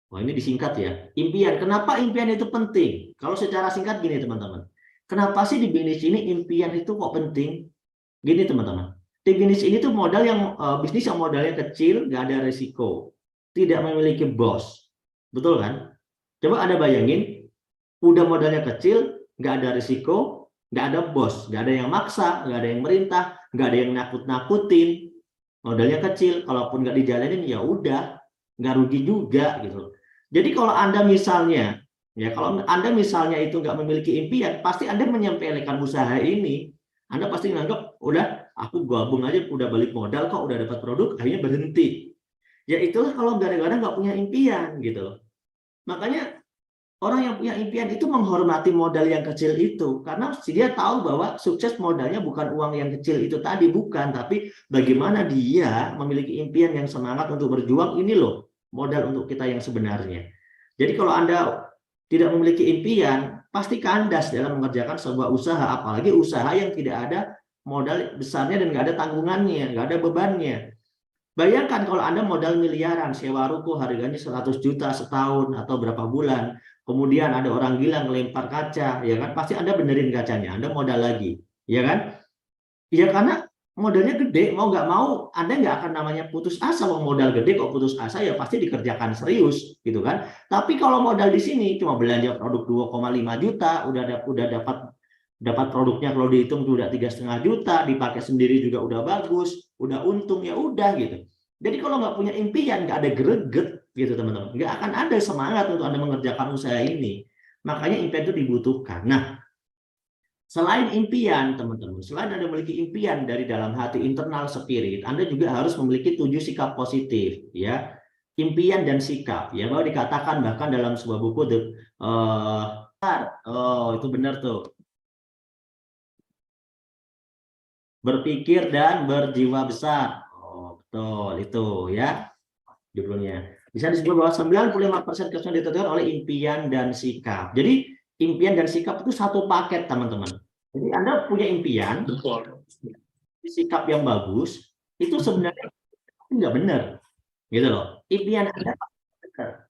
Oh, ini disingkat ya. Impian. Kenapa impian itu penting? Kalau secara singkat gini, teman-teman. Kenapa sih di bisnis ini impian itu kok penting? Gini, teman-teman. Di bisnis ini tuh modal yang bisnis yang modalnya kecil, nggak ada resiko, tidak memiliki bos. Betul kan? Coba Anda bayangin, udah modalnya kecil, nggak ada risiko, nggak ada bos, nggak ada yang maksa, nggak ada yang merintah, nggak ada yang nakut-nakutin. Modalnya kecil, kalaupun nggak dijalanin ya udah, nggak rugi juga gitu. Jadi kalau Anda misalnya, kalau Anda misalnya itu nggak memiliki impian, pasti Anda menyepelekan usaha ini. Anda pasti menganggap, udah, aku gabung aja, udah balik modal kok, udah dapat produk, akhirnya berhenti. Ya itulah kalau gara-gara nggak punya impian gitu. Makanya orang yang punya impian itu menghormati modal yang kecil itu, karena dia tahu bahwa sukses modalnya bukan uang yang kecil itu tadi, bukan, tapi bagaimana dia memiliki impian yang semangat untuk berjuang, ini loh modal untuk kita yang sebenarnya. Jadi kalau Anda tidak memiliki impian, pasti kandas dalam mengerjakan sebuah usaha, apalagi usaha yang tidak ada modal besarnya dan nggak ada tanggungannya, nggak ada bebannya. Bayangkan kalau Anda modal miliaran, sewa ruko harganya 100 juta setahun atau berapa bulan, kemudian ada orang gila ngelempar kaca, ya kan? Pasti Anda benerin kacanya, Anda modal lagi, ya kan? Ya karena modalnya gede, mau nggak mau Anda nggak akan namanya putus asa. Mau modal gede kok putus asa, ya pasti dikerjakan serius gitu kan. Tapi kalau modal di sini cuma belanja produk 2,5 juta, udah dapat dapat produknya, kalau dihitung udah 3,5 juta, dipakai sendiri juga udah bagus, udah untung, ya udah gitu. Jadi kalau nggak punya impian, nggak ada greget gitu teman-teman, nggak akan ada semangat untuk Anda mengerjakan usaha ini. Makanya impian itu dibutuhkan. Nah, selain impian, teman-teman, selain Anda memiliki impian dari dalam hati, internal spirit, Anda juga harus memiliki 7 sikap positif, ya. Impian dan sikap, ya. Bahwa dikatakan bahkan dalam sebuah buku, itu benar tuh. Berpikir dan berjiwa besar. Oh, betul, itu ya judulnya. Bisa disebut bahwa 95% kesulitan ditentukan oleh impian dan sikap. Jadi, impian dan sikap itu satu paket, teman-teman. Jadi Anda punya impian, sikap yang bagus, itu sebenarnya nggak benar, gitu loh. Impian Anda benar,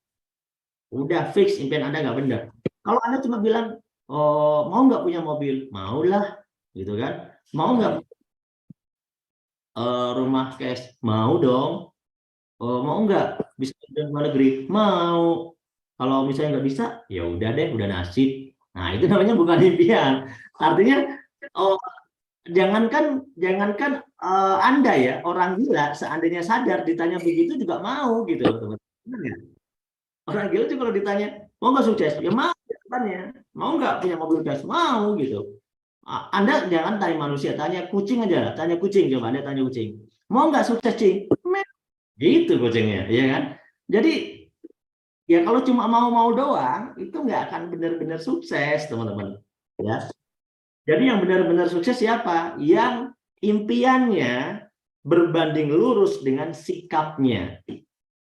udah fix impian Anda nggak benar. Kalau Anda cuma bilang, oh, mau nggak punya mobil, maulah, gitu kan? Mau nggak rumah cash, mau dong. Oh, mau nggak bisa ke luar negeri, mau. Kalau misalnya nggak bisa, ya udah deh, udah nasib. Nah, itu namanya bukan impian. Artinya, oh, jangankan Anda, ya, orang gila seandainya sadar ditanya begitu juga mau gitu loh, teman-teman. Ya? Orang gila juga kalau ditanya mau nggak sukses, ya mau jawabannya. Mau nggak punya mobil gas, mau gitu. Anda jangan tanya manusia, tanya kucing aja, tanya kucing, coba Anda tanya kucing, mau nggak sukses, cing, gitu kucingnya, ya kan. Jadi, ya kalau cuma mau-mau doang itu nggak akan benar-benar sukses, teman-teman, ya. Jadi yang benar-benar sukses siapa? Yang impiannya berbanding lurus dengan sikapnya.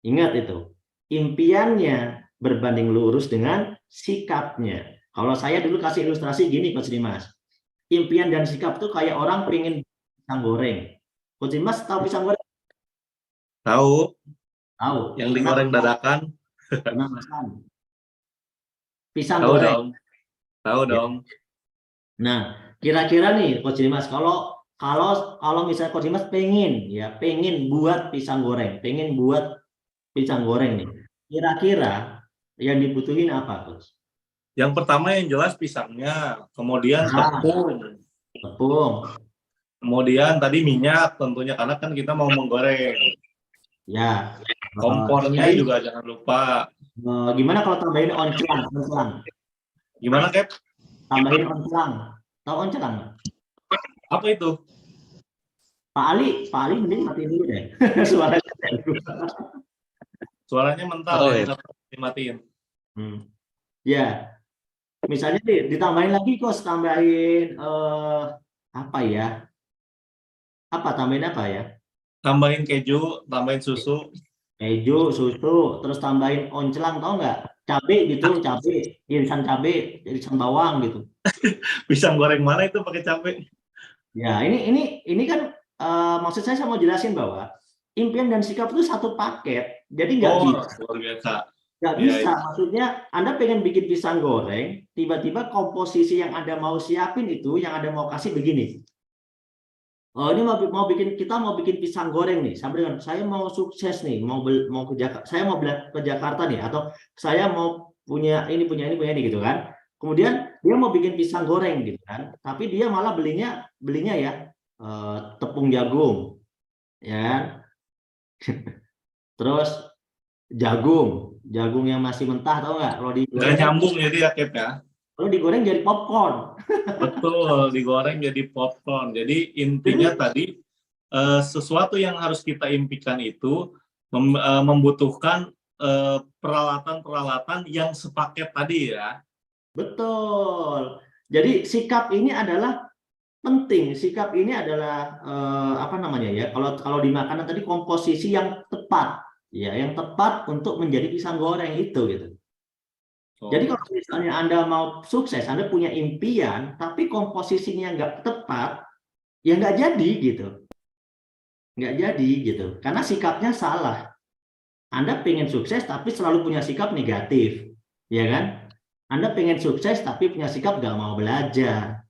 Ingat itu. Impiannya berbanding lurus dengan sikapnya. Kalau saya dulu kasih ilustrasi gini, Coach Dimas. Impian dan sikap tuh kayak orang pengen pisang goreng. Coach Dimas tahu pisang goreng? Tahu, Tahu. yang Pernah digoreng dadakan. pernah makan pisang Tahu goreng. dong, tahu Ya. dong. Nah, kira-kira nih Coach Dimas, kalau kalau kalau misalnya Coach Dimas pengen buat pisang goreng, pengen buat pisang goreng nih. Kira-kira yang dibutuhin apa, Coach? Yang pertama yang jelas pisangnya, kemudian Nah, tepung, tepung. kemudian tadi minyak tentunya karena kan kita mau menggoreng. Ya. Kompornya Tambahin, juga jangan lupa. gimana kalau tambahin onclang, onclang. Gimana, Kep? Tambahin onclang. Tahu onclang nggak? Apa itu? Pak Ali mending matiin dulu deh. Suaranya. Suaranya mental Oh ya, ya. nggak perlu dimatiin. Ya, misalnya nih ditambahin lagi, Coach, tambahin apa ya? Tambahin apa ya? Tambahin keju, tambahin susu. Keju, susu, terus tambahin onclang, tau nggak? Cabe gitu, cabe, irisan bawang gitu. Pisang goreng mana itu pakai cabai? Ya, ini kan maksud saya mau jelasin bahwa impian dan sikap itu satu paket. Jadi nggak Oh, bisa, luar biasa. nggak Ya, bisa. Maksudnya Anda pengen bikin pisang goreng, tiba-tiba komposisi yang Anda mau siapin itu, yang Anda mau kasih begini. Oh, ini mau bikin, kita mau bikin pisang goreng nih. Sampai dengan saya mau sukses nih, mau ke Jakarta, saya mau ke Jakarta nih, atau saya mau punya ini gitu kan. Kemudian dia mau bikin pisang goreng gitu kan, tapi dia malah belinya ya tepung jagung, ya kan? Terus jagung yang masih mentah, tahu nggak? Kalau nggak digoreng kan, nyambung jadi ya, Kep ya. kalau digoreng jadi popcorn. Betul, digoreng jadi popcorn. Jadi intinya Jadi tadi sesuatu yang harus kita impikan itu membutuhkan peralatan-peralatan yang sepaket tadi ya. betul. Jadi sikap ini adalah penting. Sikap ini adalah apa namanya ya? Kalau kalau di makanan tadi komposisi yang tepat, ya, yang tepat untuk menjadi pisang goreng itu gitu. Jadi Oh, kalau misalnya Anda mau sukses, Anda punya impian, tapi komposisinya nggak tepat, ya nggak jadi gitu. Nggak jadi gitu. Karena sikapnya salah. Anda pengen sukses tapi selalu punya sikap negatif, ya kan? Anda pengen sukses tapi punya sikap nggak mau belajar,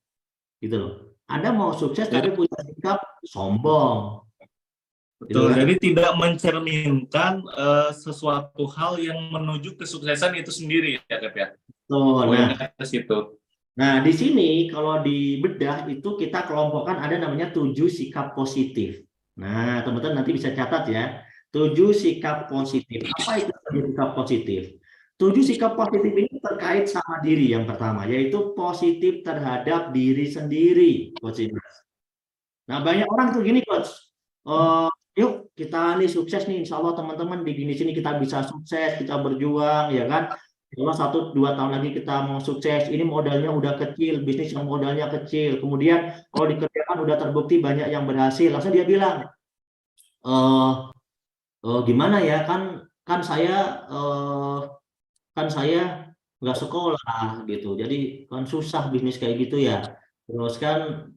gitu loh. Anda mau sukses tapi Jadi, punya sikap sombong. Gitu betul. kan? Jadi tidak mencerminkan sesuatu hal yang menuju kesuksesan itu sendiri ya, Kep ya. Tuh, Poinnya nah, ke situ. nah, di sini kalau di bedah itu kita kelompokkan ada namanya 7 sikap positif. Nah, teman-teman nanti bisa catat ya. 7 sikap positif. Apa itu 7 sikap positif? 7 sikap positif ini terkait sama diri yang pertama, yaitu positif terhadap diri sendiri, Coach Indra. Nah, banyak orang tuh gini, Coach. Eh, yuk kita nih sukses nih, insya Allah teman-teman di sini kita bisa sukses, kita berjuang, ya kan? Kalau 1-2 tahun lagi kita mau sukses, ini modalnya udah kecil, bisnis yang modalnya kecil. Kemudian kalau dikerjakan udah terbukti banyak yang berhasil. Langsung dia bilang, eh gimana ya kan saya nggak sekolah gitu, jadi kan susah bisnis kayak gitu ya. Terus kan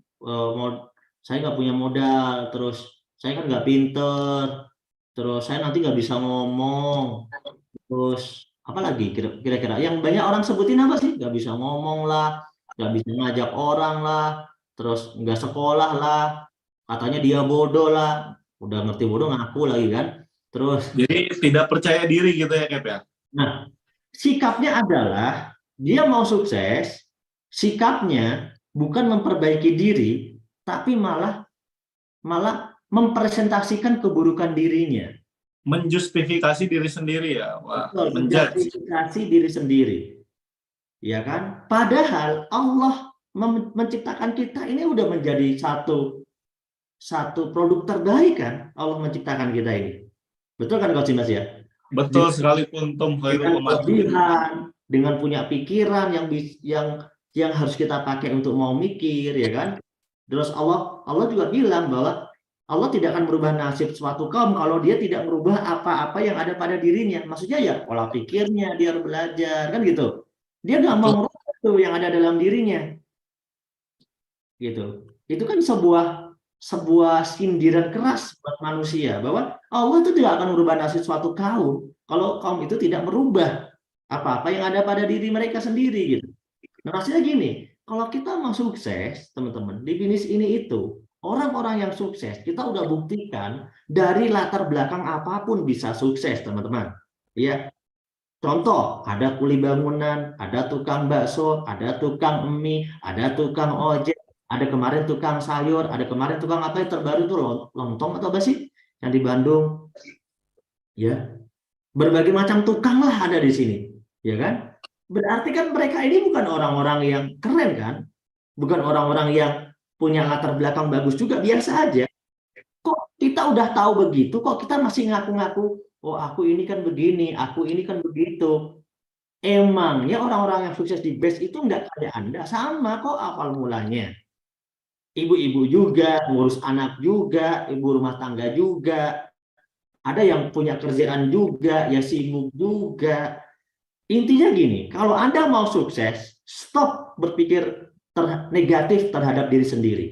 saya nggak punya modal, terus saya kan nggak pinter, terus saya nanti nggak bisa ngomong, terus apa lagi kira-kira yang banyak orang sebutin apa sih? Nggak bisa ngomong lah, nggak bisa ngajak orang lah, terus nggak sekolah lah, katanya dia bodoh lah, udah ngerti bodoh ngaku lagi kan. Terus, Jadi tidak percaya diri gitu ya, Kep ya. nah, sikapnya adalah dia mau sukses, sikapnya bukan memperbaiki diri, tapi malah malah mempresentasikan keburukan dirinya. Menjustifikasi diri sendiri ya. Wah, Betul, menjudge. menjustifikasi diri sendiri. Ya kan? Padahal Allah menciptakan kita ini udah menjadi satu produk terbaik kan? Allah menciptakan kita ini. Betul kan Coach Mas ya? Betul sekali, kuntum khairul Dengan umatin. kelebihan, dengan punya pikiran yang harus kita pakai untuk mau mikir, ya kan? Terus Allah juga bilang bahwa Allah tidak akan merubah nasib suatu kaum kalau dia tidak merubah apa-apa yang ada pada dirinya. Maksudnya ya pola pikirnya dia harus belajar, kan gitu. Dia nggak mau Betul. merubah itu yang ada dalam dirinya, gitu. Itu kan sebuah sindiran keras buat manusia bahwa Allah itu tidak akan merubah nasib suatu kaum kalau kaum itu tidak merubah apa-apa yang ada pada diri mereka sendiri, gitu. Nah, maksudnya gini, kalau kita mau sukses, teman-teman, di bisnis ini itu, orang-orang yang sukses, kita udah buktikan dari latar belakang apapun bisa sukses, teman-teman. Ya, contoh, ada kuli bangunan, ada tukang bakso, ada tukang mie, ada tukang ojek, ada kemarin tukang sayur, ada kemarin tukang apa yang terbaru tuh lontong atau apa sih yang di Bandung, ya. Berbagai macam tukang lah ada di sini, ya kan? Berarti kan mereka ini bukan orang-orang yang keren kan? Bukan orang-orang yang punya latar belakang bagus juga, biasa aja. Kok kita udah tahu begitu, kok kita masih ngaku-ngaku, oh aku ini kan begini, aku ini kan begitu. Emangnya orang-orang yang sukses di base itu enggak kayak Anda, sama kok awal mulanya. Ibu-ibu juga, ngurus anak juga, ibu rumah tangga juga, ada yang punya kerjaan juga, ya sibuk juga. Intinya gini, kalau Anda mau sukses, stop berpikir negatif terhadap diri sendiri.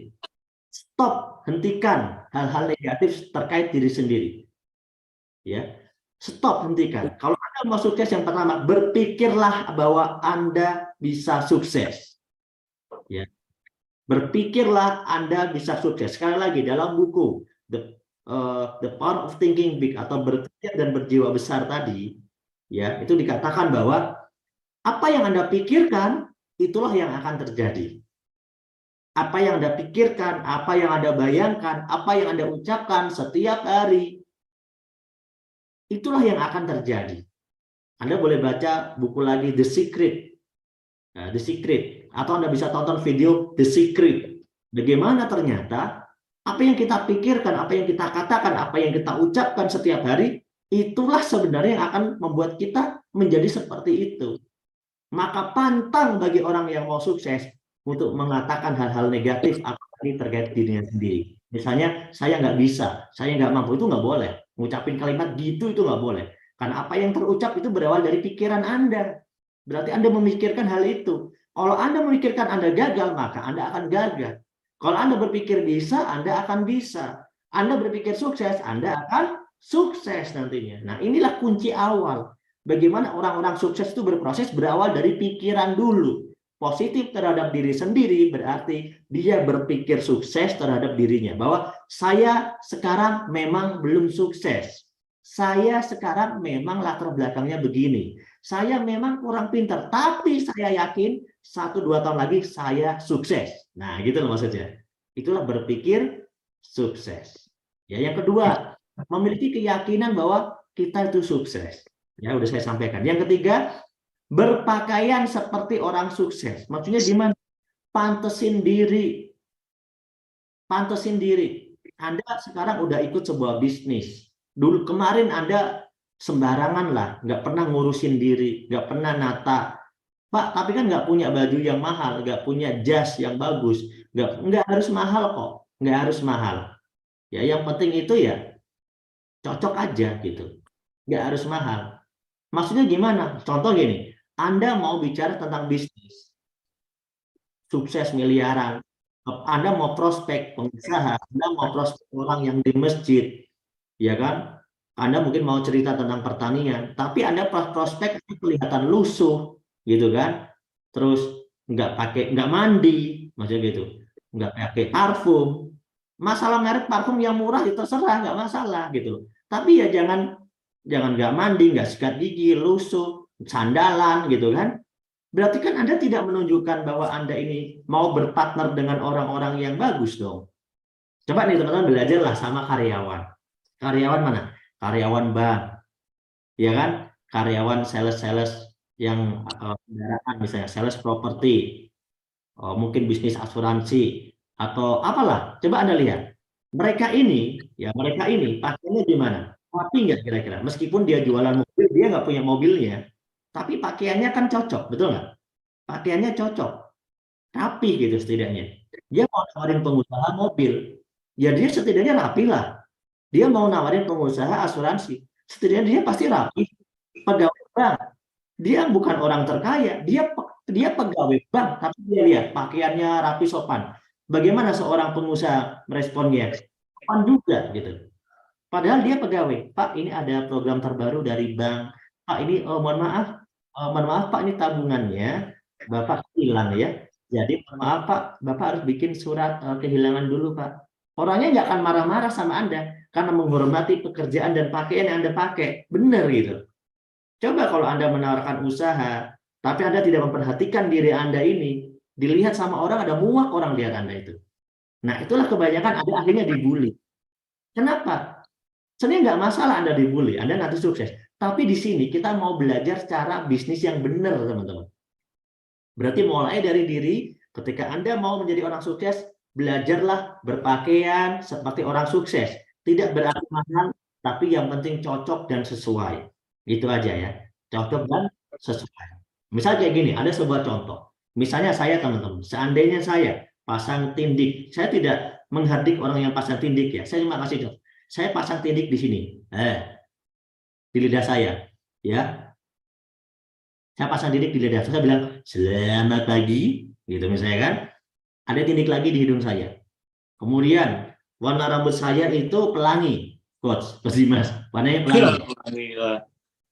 Stop, hentikan hal-hal negatif terkait diri sendiri. Ya, stop, hentikan. Kalau Anda mau sukses, yang pertama, berpikirlah bahwa Anda bisa sukses. Ya, berpikirlah Anda bisa sukses. Sekali lagi, dalam buku The Power of Thinking Big atau berpikir dan berjiwa besar tadi, ya, itu dikatakan bahwa apa yang Anda pikirkan itulah yang akan terjadi. Apa yang Anda pikirkan, apa yang Anda bayangkan, apa yang Anda ucapkan setiap hari, itulah yang akan terjadi. Anda boleh baca buku lagi The Secret. Nah, The Secret, atau Anda bisa tonton video The Secret. Bagaimana ternyata apa yang kita pikirkan, apa yang kita katakan, apa yang kita ucapkan setiap hari, itulah sebenarnya yang akan membuat kita menjadi seperti itu. Maka pantang bagi orang yang mau sukses untuk mengatakan hal-hal negatif apalagi terkait dirinya sendiri. Misalnya, saya nggak bisa, saya nggak mampu, itu nggak boleh. Ngucapin kalimat gitu itu nggak boleh. Karena apa yang terucap itu berawal dari pikiran Anda. Berarti Anda memikirkan hal itu. Kalau Anda memikirkan Anda gagal, maka Anda akan gagal. Kalau Anda berpikir bisa, Anda akan bisa. Anda berpikir sukses, Anda akan sukses nantinya. Nah, inilah kunci awal. Bagaimana orang-orang sukses itu berproses berawal dari pikiran dulu. positif terhadap diri sendiri, berarti dia berpikir sukses terhadap dirinya. Bahwa saya sekarang memang belum sukses. Saya sekarang memang latar belakangnya begini. Saya memang kurang pintar, tapi saya yakin 1-2 tahun lagi saya sukses. Nah, gitu loh maksudnya. Itulah berpikir sukses. Ya, yang kedua, memiliki keyakinan bahwa kita itu sukses. Ya, udah saya sampaikan. Yang ketiga, berpakaian seperti orang sukses. Maksudnya gimana? Pantesin diri. Pantesin diri. Anda sekarang udah ikut sebuah bisnis. Dulu kemarin Anda sembarangan lah, nggak pernah ngurusin diri, nggak pernah nata. Pak, tapi kan nggak punya baju yang mahal, nggak punya jas yang bagus, nggak harus mahal kok, nggak harus mahal. Ya, yang penting itu ya cocok aja gitu, nggak harus mahal. Maksudnya gimana? Contoh gini, Anda mau bicara tentang bisnis, sukses miliaran, Anda mau prospek pengusaha, Anda mau prospek orang yang di masjid, ya kan? Anda mungkin mau cerita tentang pertanian, tapi Anda prospek kelihatan lusuh, gitu kan? Terus nggak mandi, maksudnya gitu, nggak pakai parfum. Masalah merek parfum yang murah itu terserah, nggak masalah gitu. Tapi ya jangan nggak mandi, nggak sikat gigi, lusuh, sandalan, gitu kan? Berarti kan Anda tidak menunjukkan bahwa Anda ini mau berpartner dengan orang-orang yang bagus dong. Coba nih teman-teman belajarlah sama karyawan. Karyawan mana? Karyawan bank, ya kan? Karyawan sales-sales yang kendaraan, misalnya sales properti, mungkin bisnis asuransi atau apalah. Coba Anda lihat. Mereka ini pakainya gimana? Rapi nggak kira-kira? Meskipun dia jualan mobil, dia nggak punya mobilnya, tapi pakaiannya kan cocok, betul nggak? Pakaiannya cocok, rapi gitu setidaknya. Dia mau nawarin pengusaha mobil, ya dia setidaknya rapi lah. Dia mau nawarin pengusaha asuransi, setidaknya dia pasti rapi. Pegawai bank, dia bukan orang terkaya, dia pegawai bank, tapi dia lihat pakaiannya rapi sopan. Bagaimana seorang pengusaha meresponnya? Sopan juga gitu. Padahal dia pegawai. Pak, ini ada program terbaru dari bank. Pak, ini mohon maaf Pak, ini tabungannya Bapak hilang ya. Jadi mohon maaf Pak, Bapak harus bikin surat kehilangan dulu Pak. Orangnya nggak akan marah-marah sama Anda karena menghormati pekerjaan dan pakaian yang Anda pakai. Benar gitu. Coba kalau Anda menawarkan usaha, tapi Anda tidak memperhatikan diri Anda ini, dilihat sama orang, ada muak orang lihat Anda itu. Nah, itulah kebanyakan Anda akhirnya dibully. Kenapa? Sebenarnya nggak masalah Anda dibully, Anda nanti sukses. Tapi di sini kita mau belajar cara bisnis yang benar, teman-teman. Berarti mulai dari diri, ketika Anda mau menjadi orang sukses, belajarlah berpakaian seperti orang sukses. Tidak berarti mahal, tapi yang penting cocok dan sesuai. Itu aja ya, cocok dan sesuai. Misalnya kayak gini, ada sebuah contoh. Misalnya saya teman-teman, seandainya saya pasang tindik, saya tidak menghardik orang yang pasang tindik ya. Saya cuma kasih contoh. Saya pasang tindik di sini, di lidah saya, ya. Saya pasang tindik di lidah saya bilang selamat pagi, gitu misalnya kan. Ada tindik lagi di hidung saya. Kemudian warna rambut saya itu pelangi, coach, Mas, warnanya pelangi.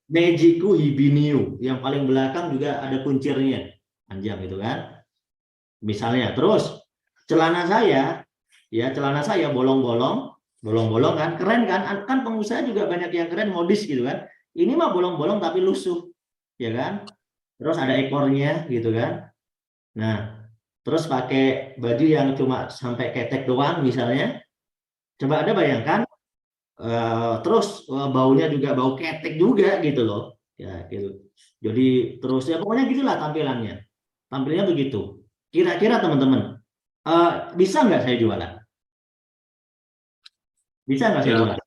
Mejiku Hibiniu, yang paling belakang juga ada kuncirnya, panjang itu kan. Misalnya, terus celana saya bolong-bolong kan, keren kan? Kan pengusaha juga banyak yang keren, modis gitu kan. Ini mah bolong-bolong tapi lusuh, ya kan? Terus ada ekornya gitu kan. Nah, terus pakai baju yang cuma sampai ketek doang misalnya. Coba Anda bayangkan, terus baunya juga bau ketek juga gitu loh. Ya, gitu. Jadi terus ya pokoknya gitulah Tampilnya begitu. Kira-kira teman-teman, bisa nggak saya jualan? Bisa nggak saya jualan?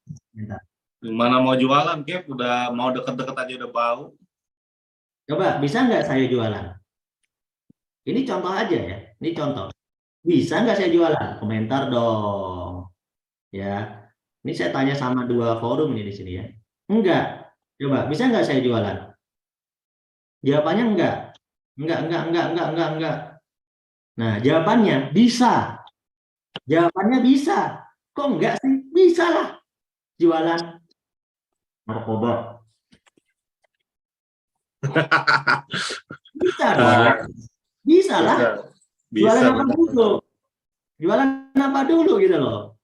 Gimana mau jualan, Kep? Udah mau deket-deket aja udah bau. Coba, bisa nggak saya jualan? Ini contoh aja ya. Ini contoh. Bisa nggak saya jualan? Komentar dong. Ya. Ini saya tanya sama 2 forum ini di sini ya. Enggak. Coba, bisa nggak saya jualan? Jawabannya enggak. Enggak. Nah, jawabannya bisa. Jawabannya bisa. Kok enggak sih? Bisa lah. Jualan narkoba. Bisa dong. Bisa lah. Bisa. Jualan apa dulu? Jualan apa dulu gitu loh.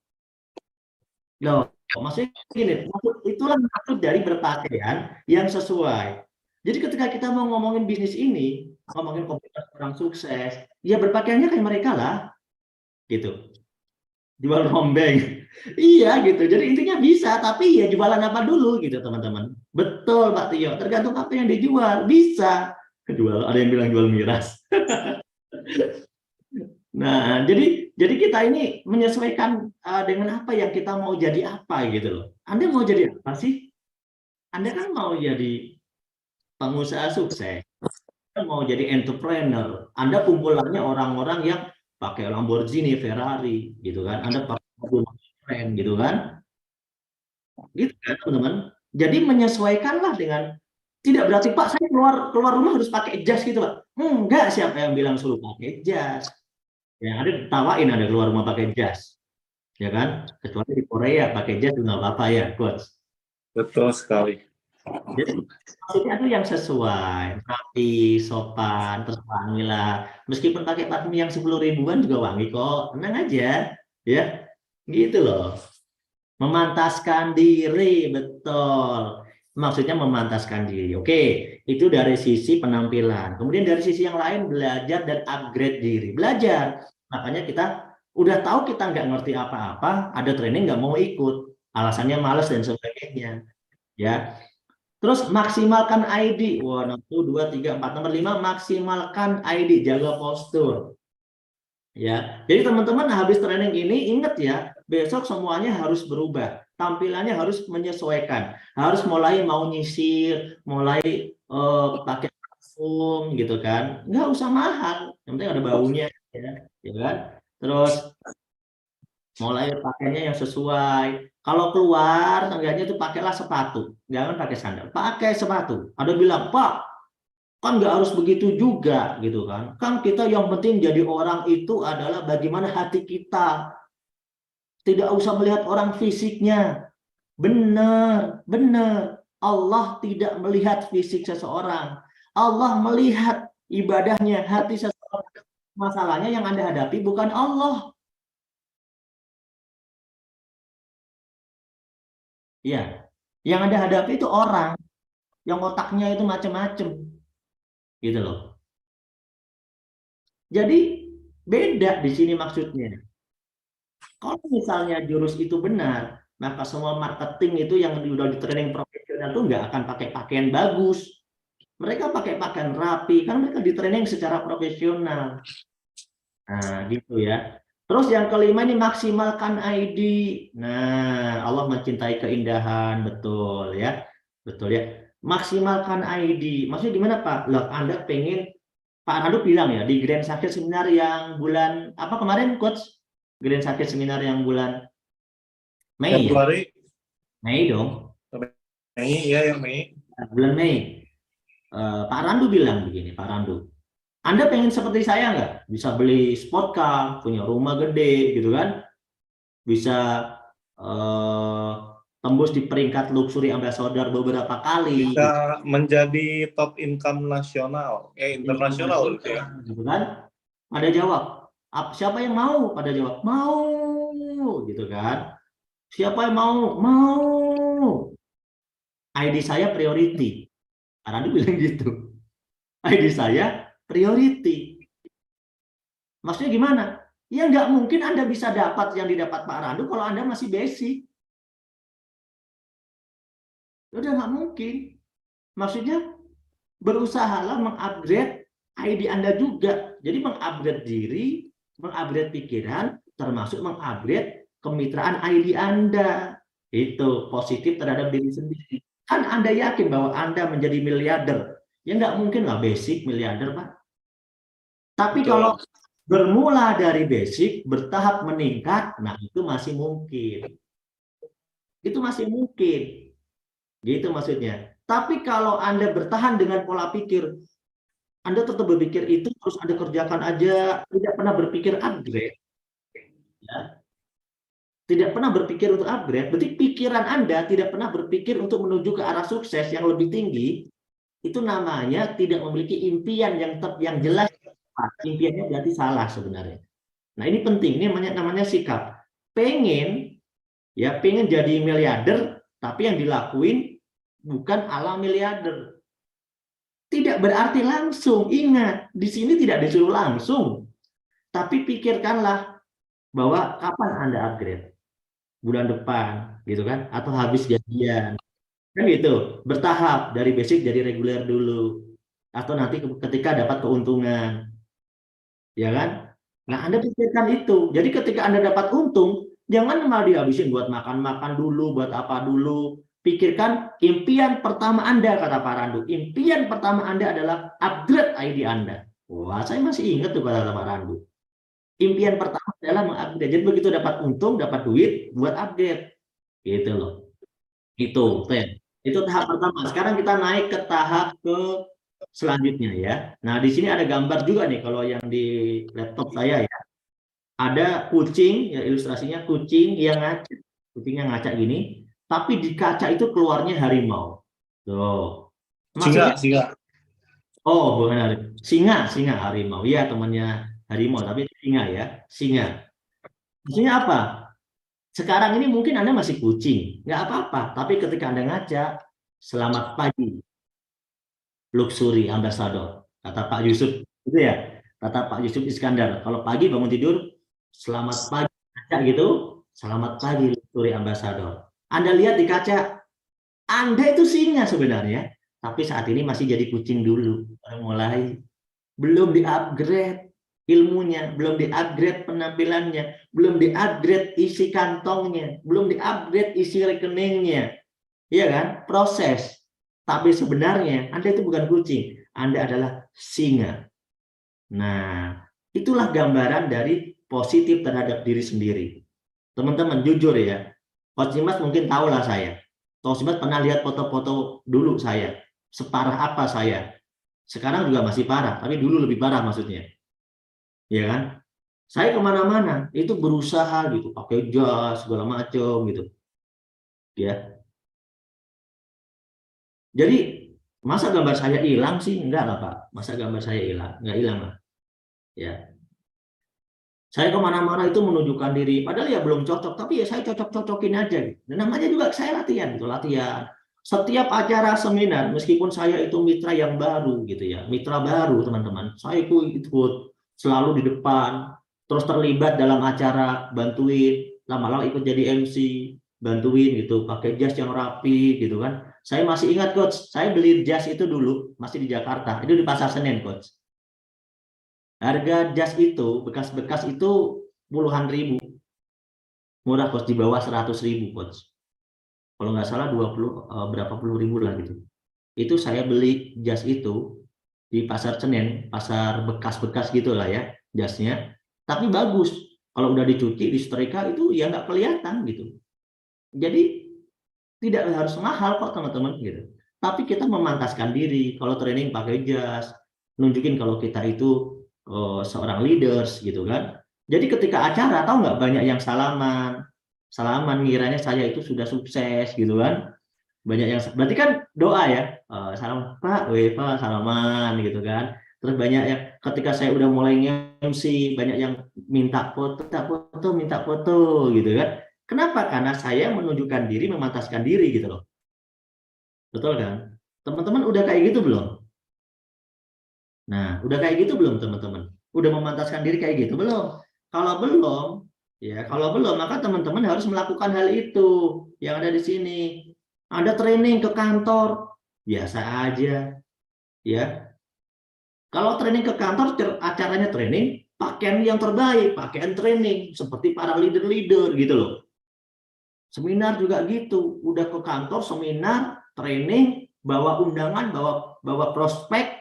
Loh, maksudnya gini, itulah maksud dari berpakaian yang sesuai. Jadi ketika kita mau ngomongin bisnis ini, ngomongin komunitas orang sukses, ya berpakaiannya kayak mereka lah, gitu. Jual rombeng. Iya gitu. Jadi intinya bisa, tapi ya jualan apa dulu gitu teman-teman. Betul Pak Tio, tergantung apa yang dijual. Bisa. Jual, ada yang bilang jual miras. Nah, jadi kita ini menyesuaikan dengan apa yang kita mau jadi apa gitu loh. Anda mau jadi apa sih? Anda kan mau jadi pengusaha sukses, Anda mau jadi entrepreneur. Anda kumpulannya orang-orang yang pakai Lamborghini, Ferrari, gitu kan? Anda pakai mobil keren, gitu kan? Gitu kan, teman-teman? Jadi menyesuaikanlah dengan tidak berarti Pak saya keluar rumah harus pakai jas gitu Pak. Enggak, siapa yang bilang suruh pakai jas? Yang ada ditawain ada keluar rumah pakai jas, ya kan? Kecuali di Korea pakai jas juga nggak apa-apa ya, coach. Betul sekali. Jadi maksudnya itu yang sesuai, rapi, sopan, terus wangi lah. Meskipun pakai parfum yang 10 ribuan juga wangi kok, tenang aja, ya, gitu loh. Memantaskan diri, betul. Maksudnya memantaskan diri. Oke, itu dari sisi penampilan. Kemudian dari sisi yang lain belajar dan upgrade diri. Belajar. Makanya kita udah tahu kita nggak ngerti apa-apa, ada training nggak mau ikut. Alasannya malas dan sebagainya. Ya. Terus maksimalkan ID. Wah, 1, 2, 3, 4. Nomor 5, maksimalkan ID, jaga postur. Ya, jadi teman-teman habis training ini ingat ya, besok semuanya harus berubah, tampilannya harus menyesuaikan, harus mulai mau nyisir, mulai pakai parfum gitu kan, nggak usah mahal, yang penting ada baunya ya kan. Terus mulai pakainya yang sesuai. Kalau keluar, tengganya itu pakailah sepatu, jangan pakai sandal, pakai sepatu. Ada bilang, Pak, kan nggak harus begitu juga gitu kan. Kan kita yang penting jadi orang itu adalah bagaimana hati kita. Tidak usah melihat orang fisiknya. Benar, benar. Allah tidak melihat fisik seseorang. Allah melihat ibadahnya, hati seseorang. Masalahnya yang Anda hadapi bukan Allah. Ya, yang Anda hadapi itu orang yang otaknya itu macam-macam. Gitu loh. Jadi beda di sini maksudnya. Kalau misalnya jurus itu benar, maka semua marketing itu yang sudah di training profesional itu nggak akan pakai pakaian bagus. Mereka pakai pakaian rapi, kan mereka di training secara profesional. Nah, gitu ya. Terus yang kelima ini maksimalkan ID. Nah, Allah mencintai keindahan, betul ya. Betul ya. Maksimalkan ID. Maksudnya gimana Pak? Loh, Anda pengen, Pak Randu bilang ya, di Grand Sakit Seminar yang bulan, apa kemarin Coach? Grand Sakit Seminar yang bulan Mei ya? Februari. Mei dong. Mei, ya yang Mei. Bulan Mei. Pak Randu bilang begini, Pak Randu. Anda pengen seperti saya nggak? Bisa beli sport car, punya rumah gede, gitu kan? Bisa tembus di peringkat luxury ambassador beberapa kali. Bisa menjadi top income nasional, internasional gitu ya. Gitu kan? Ada jawab. Siapa yang mau? Pada jawab, mau, gitu kan? Siapa yang mau? Mau. ID saya priority. Pak Randu bilang gitu. ID saya priority. Maksudnya gimana? Ya nggak mungkin Anda bisa dapat yang didapat Pak Randu kalau Anda masih basic. Udah nggak mungkin. Maksudnya berusahalah mengupgrade ID Anda juga. Jadi mengupgrade diri, mengupgrade pikiran, termasuk mengupgrade kemitraan ID Anda. Itu positif terhadap diri sendiri. Kan Anda yakin bahwa Anda menjadi miliarder. Ya nggak mungkin lah basic miliarder, Pak. Tapi kalau bermula dari basic, bertahap meningkat, nah itu masih mungkin. Itu masih mungkin. Gitu maksudnya. Tapi kalau Anda bertahan dengan pola pikir, Anda tetap berpikir itu, terus Anda kerjakan aja, tidak pernah berpikir upgrade. Ya. Tidak pernah berpikir untuk upgrade, berarti pikiran Anda tidak pernah berpikir untuk menuju ke arah sukses yang lebih tinggi, itu namanya tidak memiliki impian yang jelas tepat. Impiannya berarti salah sebenarnya. Nah, ini penting, ini namanya sikap. Pengen jadi miliarder, tapi yang dilakuin bukan ala miliarder. Tidak berarti langsung. Ingat, di sini tidak disuruh langsung. Tapi pikirkanlah bahwa kapan Anda upgrade? Bulan depan, gitu kan? Atau habis gajian. Kan gitu, bertahap dari basic jadi reguler dulu. Atau nanti ketika dapat keuntungan. Ya kan? Nah, Anda pikirkan itu. Jadi ketika Anda dapat untung, jangan malah dihabisin buat makan-makan dulu, buat apa dulu. Pikirkan impian pertama Anda, kata Pak Randu. Impian pertama Anda adalah upgrade ID Anda. Wah, saya masih ingat tuh kata Pak Randu. Impian pertama adalah mengupgrade. Jadi begitu dapat untung, dapat duit, buat upgrade. Gitu loh. Itu tahap pertama. Sekarang kita naik ke tahap selanjutnya ya. Nah, di sini ada gambar juga nih kalau yang di laptop saya ya. Ada kucing, ya ilustrasinya kucing yang ngaca. Kucingnya ngaca gini, tapi di kaca itu keluarnya harimau. Tuh. Maksudnya Singa. oh, bukan harimau. Singa harimau. Iya, temannya harimau, tapi singa ya. Singa. Maksudnya apa? Sekarang ini mungkin Anda masih kucing, nggak apa-apa. Tapi ketika Anda ngaca, selamat pagi, luxury ambassador, kata Pak Yusuf, gitu ya. Kata Pak Yusuf Iskandar, kalau pagi bangun tidur, selamat pagi, ngaca gitu, selamat pagi, luxury ambassador. Anda lihat di kaca, Anda itu singa sebenarnya, tapi saat ini masih jadi kucing dulu, mulai belum di-upgrade ilmunya, belum di-upgrade penampilannya, belum di-upgrade isi kantongnya, belum di-upgrade isi rekeningnya. Iya kan? Proses. Tapi sebenarnya Anda itu bukan kucing, Anda adalah singa. Nah, itulah gambaran dari positif terhadap diri sendiri. Teman-teman, jujur ya, Coach Dimas mungkin tahulah saya. Coach Dimas pernah lihat foto-foto dulu saya. Separah apa saya? Sekarang juga masih parah, tapi dulu lebih parah maksudnya. Ya kan? Saya kemana-mana itu berusaha gitu, pakai jas segala macam gitu. Ya. Jadi masa gambar saya hilang sih? Enggak lah Pak. Masa gambar saya hilang? Enggak hilang lah. Ya. Saya kemana-mana itu menunjukkan diri, padahal ya belum cocok, tapi ya saya cocok-cocokin aja. Gitu. Dan namanya juga saya latihan, gitu, latihan. Setiap acara seminar, meskipun saya itu mitra yang baru, gitu ya, mitra baru teman-teman, saya ikut selalu di depan, terus terlibat dalam acara, bantuin, lama-lama ikut jadi MC, bantuin gitu, pakai jas yang rapi, gitu kan. Saya masih ingat Coach, saya beli jas itu dulu masih di Jakarta, itu di Pasar Senen Coach. Harga jas itu, bekas-bekas itu puluhan ribu. Murah Coach, di bawah 100.000 Coach. Kalau nggak salah berapa puluh ribu lah gitu. Itu saya beli jas itu di Pasar Senen, pasar bekas-bekas gitulah ya, jasnya. Tapi bagus. Kalau udah dicuci, disetrika itu ya nggak kelihatan gitu. Jadi tidak harus mahal kok teman-teman gitu. Tapi kita memantaskan diri. Kalau training pakai jas, nunjukin kalau kita itu seorang leaders gitu kan. Jadi ketika acara tahu nggak banyak yang salaman ngiranya saya itu sudah sukses gitu kan. Banyak yang berarti kan doa ya, salam Pak, Pak salaman gitu kan. Terus banyak yang ketika saya udah mulai MC banyak yang minta foto gitu kan. Kenapa? Karena saya menunjukkan diri, memantaskan diri gitu loh. Betul kan? Teman-teman udah kayak gitu belum? Nah, udah kayak gitu belum teman-teman? Udah memantaskan diri kayak gitu belum? Kalau belum, maka teman-teman harus melakukan hal itu yang ada di sini. Ada training ke kantor, biasa aja, ya. Kalau training ke kantor, acaranya training, pakaian yang terbaik, pakaian training, seperti para leader-leader gitu loh. Seminar juga gitu, udah ke kantor, seminar, training, bawa undangan, bawa prospek,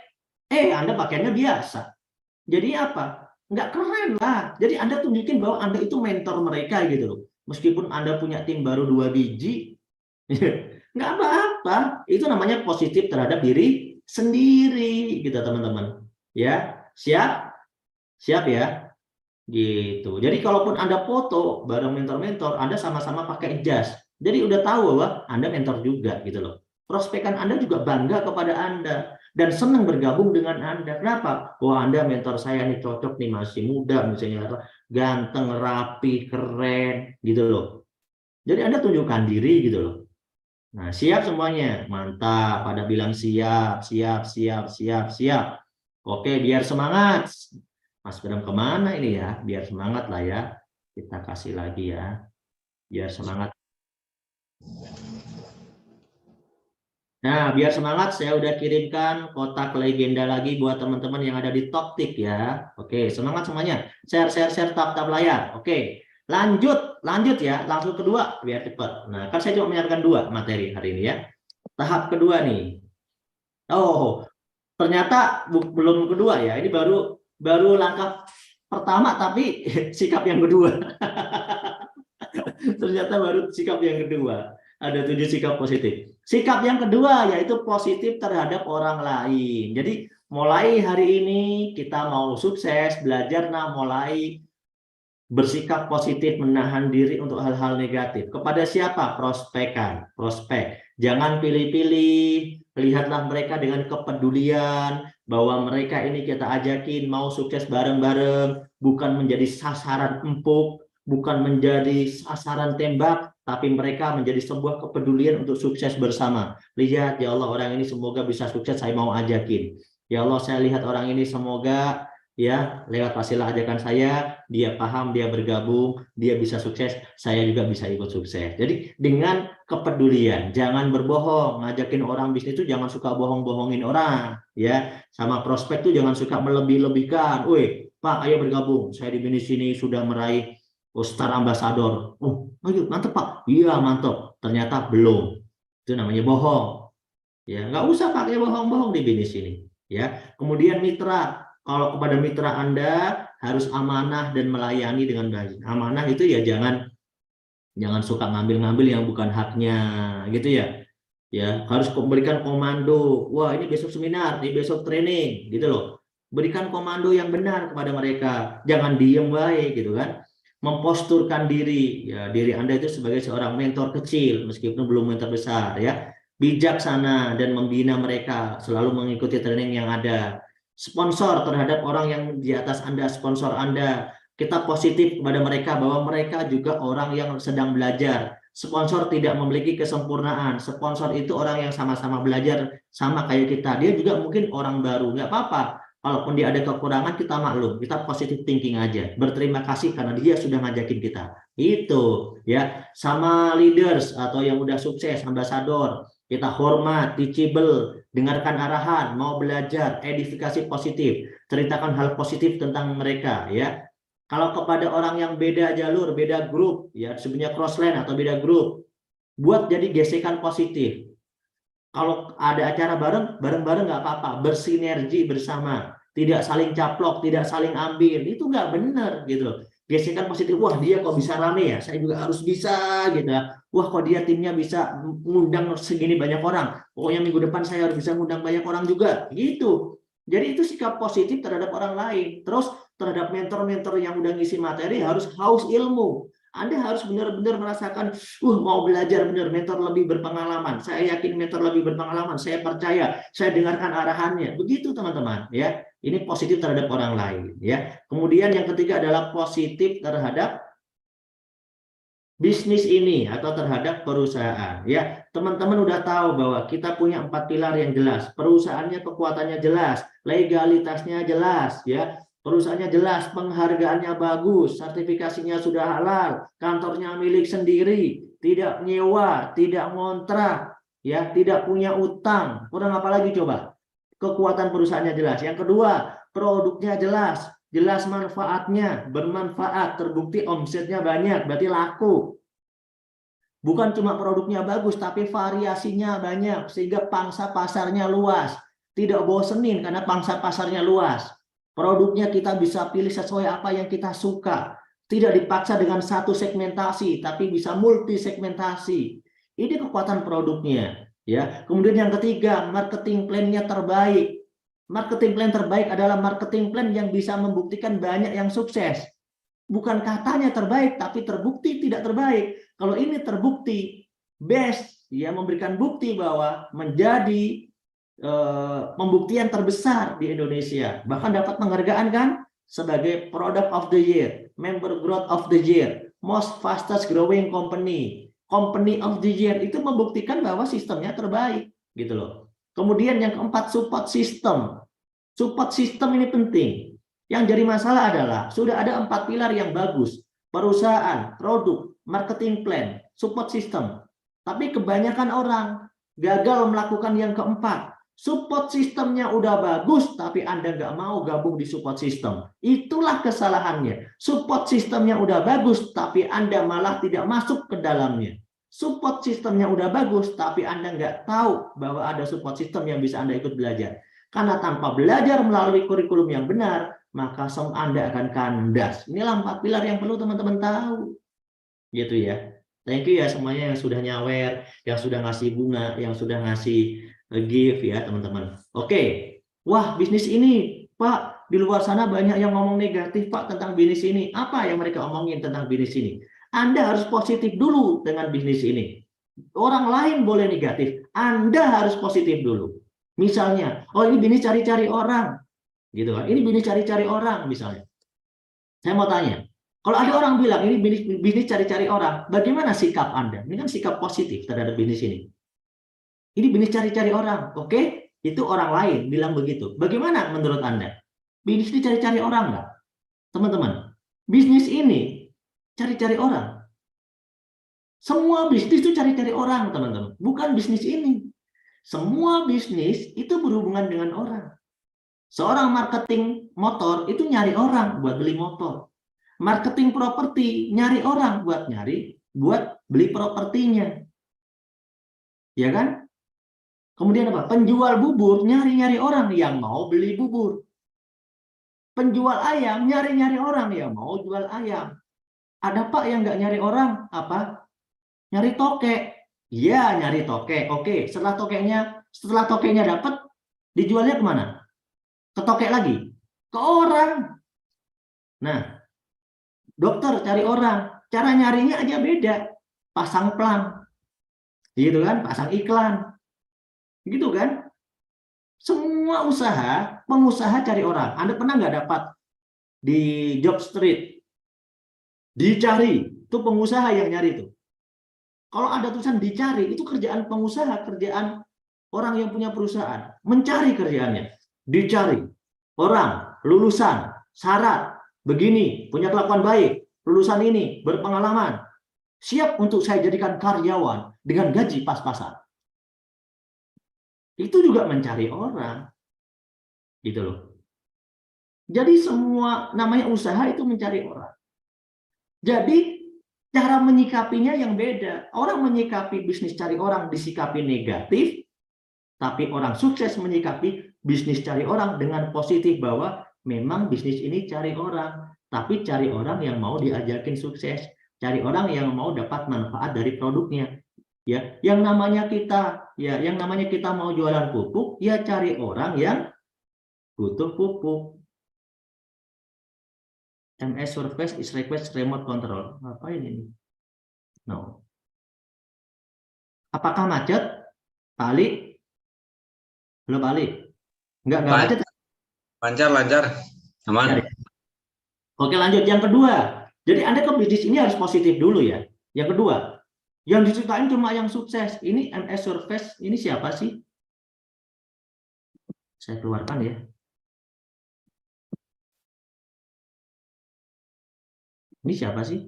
Anda pakaiannya biasa. Jadi apa? Nggak keren lah. Jadi Anda tunjukin bahwa Anda itu mentor mereka gitu loh. Meskipun Anda punya tim baru 2 biji, nggak apa-apa. Itu namanya positif terhadap diri sendiri gitu teman-teman. Ya, siap? Siap ya? Gitu. Jadi kalaupun Anda foto bareng mentor-mentor, Anda sama-sama pakai jas. Jadi udah tahu bahwa Anda mentor juga gitu loh. Prospekan Anda juga bangga kepada Anda. dan senang bergabung dengan Anda. Kenapa? Wah, Anda mentor saya nih, cocok nih, masih muda misalnya, atau ganteng, rapi, keren gitu loh. Jadi Anda tunjukkan diri gitu loh. Nah, siap semuanya. Mantap, pada bilang siap, siap, siap, siap, siap. Oke, biar semangat. Mas Bram kemana ini ya? Biar semangat lah ya. Kita kasih lagi ya. Biar semangat. Nah, biar semangat, saya udah kirimkan kotak legenda lagi buat teman-teman yang ada di Toptik ya. Oke, semangat semuanya. Share, share, share, tap layar. Oke, lanjut ya. Langsung kedua, biar cepat. Nah, kan saya cuma menyiapkan 2 materi hari ini ya. Tahap kedua nih. Oh, ternyata belum kedua ya. Ini baru langkah pertama, tapi sikap yang kedua. Ternyata baru sikap yang kedua. Ada 7 sikap positif. Sikap yang kedua yaitu positif terhadap orang lain. Jadi mulai hari ini kita mau sukses, belajar, mulai bersikap positif, menahan diri untuk hal-hal negatif. Kepada siapa? Prospek. Jangan pilih-pilih, lihatlah mereka dengan kepedulian, bahwa mereka ini kita ajakin mau sukses bareng-bareng, bukan menjadi sasaran empuk, bukan menjadi sasaran tembak, tapi mereka menjadi sebuah kepedulian untuk sukses bersama. Lihat, ya Allah, orang ini semoga bisa sukses, saya mau ajakin. Ya Allah, saya lihat orang ini semoga ya lewat wasilah ajakan saya, dia paham, dia bergabung, dia bisa sukses, saya juga bisa ikut sukses. Jadi dengan kepedulian, jangan berbohong, ngajakin orang bisnis itu jangan suka bohong-bohongin orang, ya. Sama prospek tuh jangan suka melebih-lebihkan. Woi, Pak, ayo bergabung, saya di bisnis ini sudah meraih Star Ambassador. Oh, ayo mantep Pak. Iya mantep. Ternyata belum. Itu namanya bohong. Ya, nggak usah pakai bohong-bohong di bisnis ini. Ya, kemudian mitra. Kalau kepada mitra Anda harus amanah dan melayani dengan baik. Amanah itu ya jangan suka ngambil-ngambil yang bukan haknya, gitu ya. Ya, harus memberikan komando. Wah, ini besok seminar, ini besok training, gitu loh. Berikan komando yang benar kepada mereka. Jangan diem baik, gitu kan. Memposturkan diri, ya diri Anda itu sebagai seorang mentor kecil meskipun belum mentor besar ya. Bijaksana dan membina mereka, selalu mengikuti training yang ada. Sponsor terhadap orang yang di atas Anda, sponsor Anda. Kita positif kepada mereka bahwa mereka juga orang yang sedang belajar. Sponsor tidak memiliki kesempurnaan. Sponsor itu orang yang sama-sama belajar sama kayak kita. Dia juga mungkin orang baru, nggak apa-apa. Kalaupun dia ada kekurangan, kita maklum, kita positive thinking aja. Berterima kasih karena dia sudah ngajakin kita. Itu ya, sama leaders atau yang udah sukses, ambasador, kita hormat, teachable, dengarkan arahan, mau belajar, edifikasi positif, ceritakan hal positif tentang mereka ya. Kalau kepada orang yang beda jalur, beda grup, ya sebenarnya crossline atau beda grup, buat jadi gesekan positif. Kalau ada acara bareng-bareng nggak apa-apa, bersinergi bersama, tidak saling caplok, tidak saling ambil, itu nggak benar gitu. Gesekan positif, wah dia kok bisa rame ya, saya juga harus bisa gitu. Wah kok dia timnya bisa ngundang segini banyak orang, pokoknya minggu depan saya harus bisa ngundang banyak orang juga, gitu. Jadi itu sikap positif terhadap orang lain. Terus terhadap mentor-mentor yang udah ngisi materi harus haus ilmu. Anda harus benar-benar merasakan, mau belajar benar, mentor lebih berpengalaman. Saya yakin mentor lebih berpengalaman. Saya percaya, saya dengarkan arahannya. Begitu teman-teman, ya. Ini positif terhadap orang lain, ya. Kemudian yang ketiga adalah positif terhadap bisnis ini atau terhadap perusahaan, ya. Teman-teman udah tahu bahwa kita punya 4 pilar yang jelas. Perusahaannya kekuatannya jelas, legalitasnya jelas, ya. Perusahaannya jelas, penghargaannya bagus, sertifikasinya sudah halal, kantornya milik sendiri, tidak nyewa, tidak ngontrak, ya, tidak punya utang. Kurang apa lagi coba? Kekuatan perusahaannya jelas. Yang kedua, produknya jelas, jelas manfaatnya, bermanfaat, terbukti omsetnya banyak, berarti laku. Bukan cuma produknya bagus, tapi variasinya banyak, sehingga pangsa pasarnya luas. Tidak bosenin karena pangsa pasarnya luas. Produknya kita bisa pilih sesuai apa yang kita suka. Tidak dipaksa dengan satu segmentasi, tapi bisa multi segmentasi. Ini kekuatan produknya. Ya. Kemudian yang ketiga, marketing plan-nya terbaik. Marketing plan terbaik adalah marketing plan yang bisa membuktikan banyak yang sukses. Bukan katanya terbaik, tapi terbukti tidak terbaik. Kalau ini terbukti, best, ya memberikan bukti bahwa menjadi pembuktian terbesar di Indonesia, bahkan dapat penghargaan kan sebagai Product of the Year, Member Growth of the Year, Most Fastest Growing Company, Company of the Year. Itu membuktikan bahwa sistemnya terbaik gitu loh. Kemudian yang keempat, support system. Support system ini penting. Yang jadi masalah adalah sudah ada 4 pilar yang bagus: perusahaan, produk, marketing plan, support system. Tapi kebanyakan orang gagal melakukan yang keempat. Support sistemnya udah bagus, tapi Anda nggak mau gabung di support system. Itulah kesalahannya. Support sistemnya udah bagus, tapi Anda malah tidak masuk ke dalamnya. Support sistemnya udah bagus, tapi Anda nggak tahu bahwa ada support system yang bisa Anda ikut belajar. Karena tanpa belajar melalui kurikulum yang benar, maka Anda akan kandas. Inilah 4 pilar yang perlu teman-teman tahu. Gitu ya. Thank you ya semuanya yang sudah nyawer, yang sudah ngasih bunga, yang sudah ngasih gift ya teman-teman. Oke. Wah, bisnis ini, Pak, di luar sana banyak yang ngomong negatif, Pak, tentang bisnis ini. Apa yang mereka omongin tentang bisnis ini? Anda harus positif dulu dengan bisnis ini. Orang lain boleh negatif, Anda harus positif dulu. Misalnya, oh ini bisnis cari-cari orang. Gitu kan. Ini bisnis cari-cari orang misalnya. Saya mau tanya, kalau ada orang bilang ini bisnis cari-cari orang, bagaimana sikap Anda? Ini kan sikap positif terhadap bisnis ini. Ini bisnis cari-cari orang, oke? Itu orang lain bilang begitu. Bagaimana menurut Anda? Bisnis ini cari-cari orang nggak? Teman-teman, bisnis ini cari-cari orang. Semua bisnis itu cari-cari orang, teman-teman. Bukan bisnis ini. Semua bisnis itu berhubungan dengan orang. Seorang marketing motor itu nyari orang buat beli motor. Marketing properti nyari orang buat beli propertinya. Ya kan? Kemudian apa? Penjual bubur nyari-nyari orang yang mau beli bubur. Penjual ayam nyari-nyari orang yang mau jual ayam. Ada Pak yang nggak nyari orang? Apa? Nyari tokek. Iya, nyari tokek. Oke, setelah tokeknya dapat, dijualnya kemana? Ke tokek lagi? Ke orang. Nah, dokter cari orang. Cara nyarinya aja beda. Pasang pelang. Gitu kan? Pasang iklan. Gitu kan? Semua pengusaha cari orang. Anda pernah nggak dapat di job street? Dicari. Itu pengusaha yang nyari itu. Kalau ada tulisan dicari, itu kerjaan pengusaha, kerjaan orang yang punya perusahaan. Mencari kerjaannya. Dicari. Orang, lulusan, syarat, begini, punya kelakuan baik, lulusan ini, berpengalaman, siap untuk saya jadikan karyawan dengan gaji pas-pasan. Itu juga mencari orang. Gitu loh. Jadi semua namanya usaha itu mencari orang. Jadi cara menyikapinya yang beda. Orang menyikapi bisnis cari orang disikapi negatif, tapi orang sukses menyikapi bisnis cari orang dengan positif bahwa memang bisnis ini cari orang, tapi cari orang yang mau diajakin sukses, cari orang yang mau dapat manfaat dari produknya. Ya, yang namanya kita mau jualan pupuk, ya cari orang yang butuh pupuk. MS Surface is request remote control. Ngapain ini? No. Apakah macet? Balik? Belum balik? Enggak macet. Lancar, aman. Oke, lanjut. Yang kedua, jadi Anda ke bisnis ini harus positif dulu ya. Yang kedua, yang diceritain cuma yang sukses. Ini MS Surface, ini siapa sih? Saya keluarkan ya. Ini siapa sih?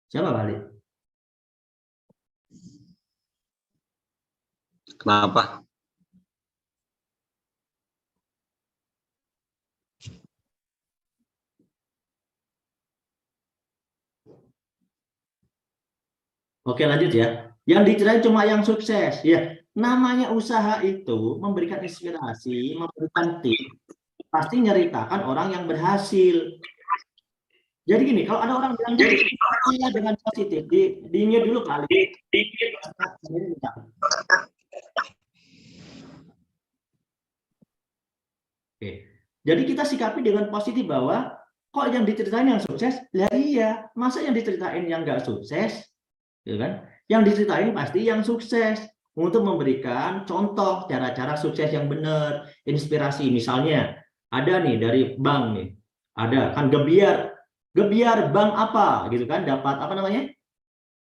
Siapa balik? Kenapa? Oke, lanjut ya. Yang diceritain cuma yang sukses ya. Namanya usaha itu memberikan inspirasi, memberikan tips, pasti nyeritakan orang yang berhasil. Jadi gini, kalau ada orang bilang dengan positif, di-mute dulu kali. Oke. Jadi kita sikapi dengan positif bahwa kok yang diceritain yang sukses, lah iya, masa yang diceritain yang nggak sukses, gitu kan? Yang diceritain pasti yang sukses untuk memberikan contoh cara-cara sukses yang benar, inspirasi. Misalnya ada nih dari bank nih, ada kan Gebiar bank apa gitu kan, dapat apa namanya?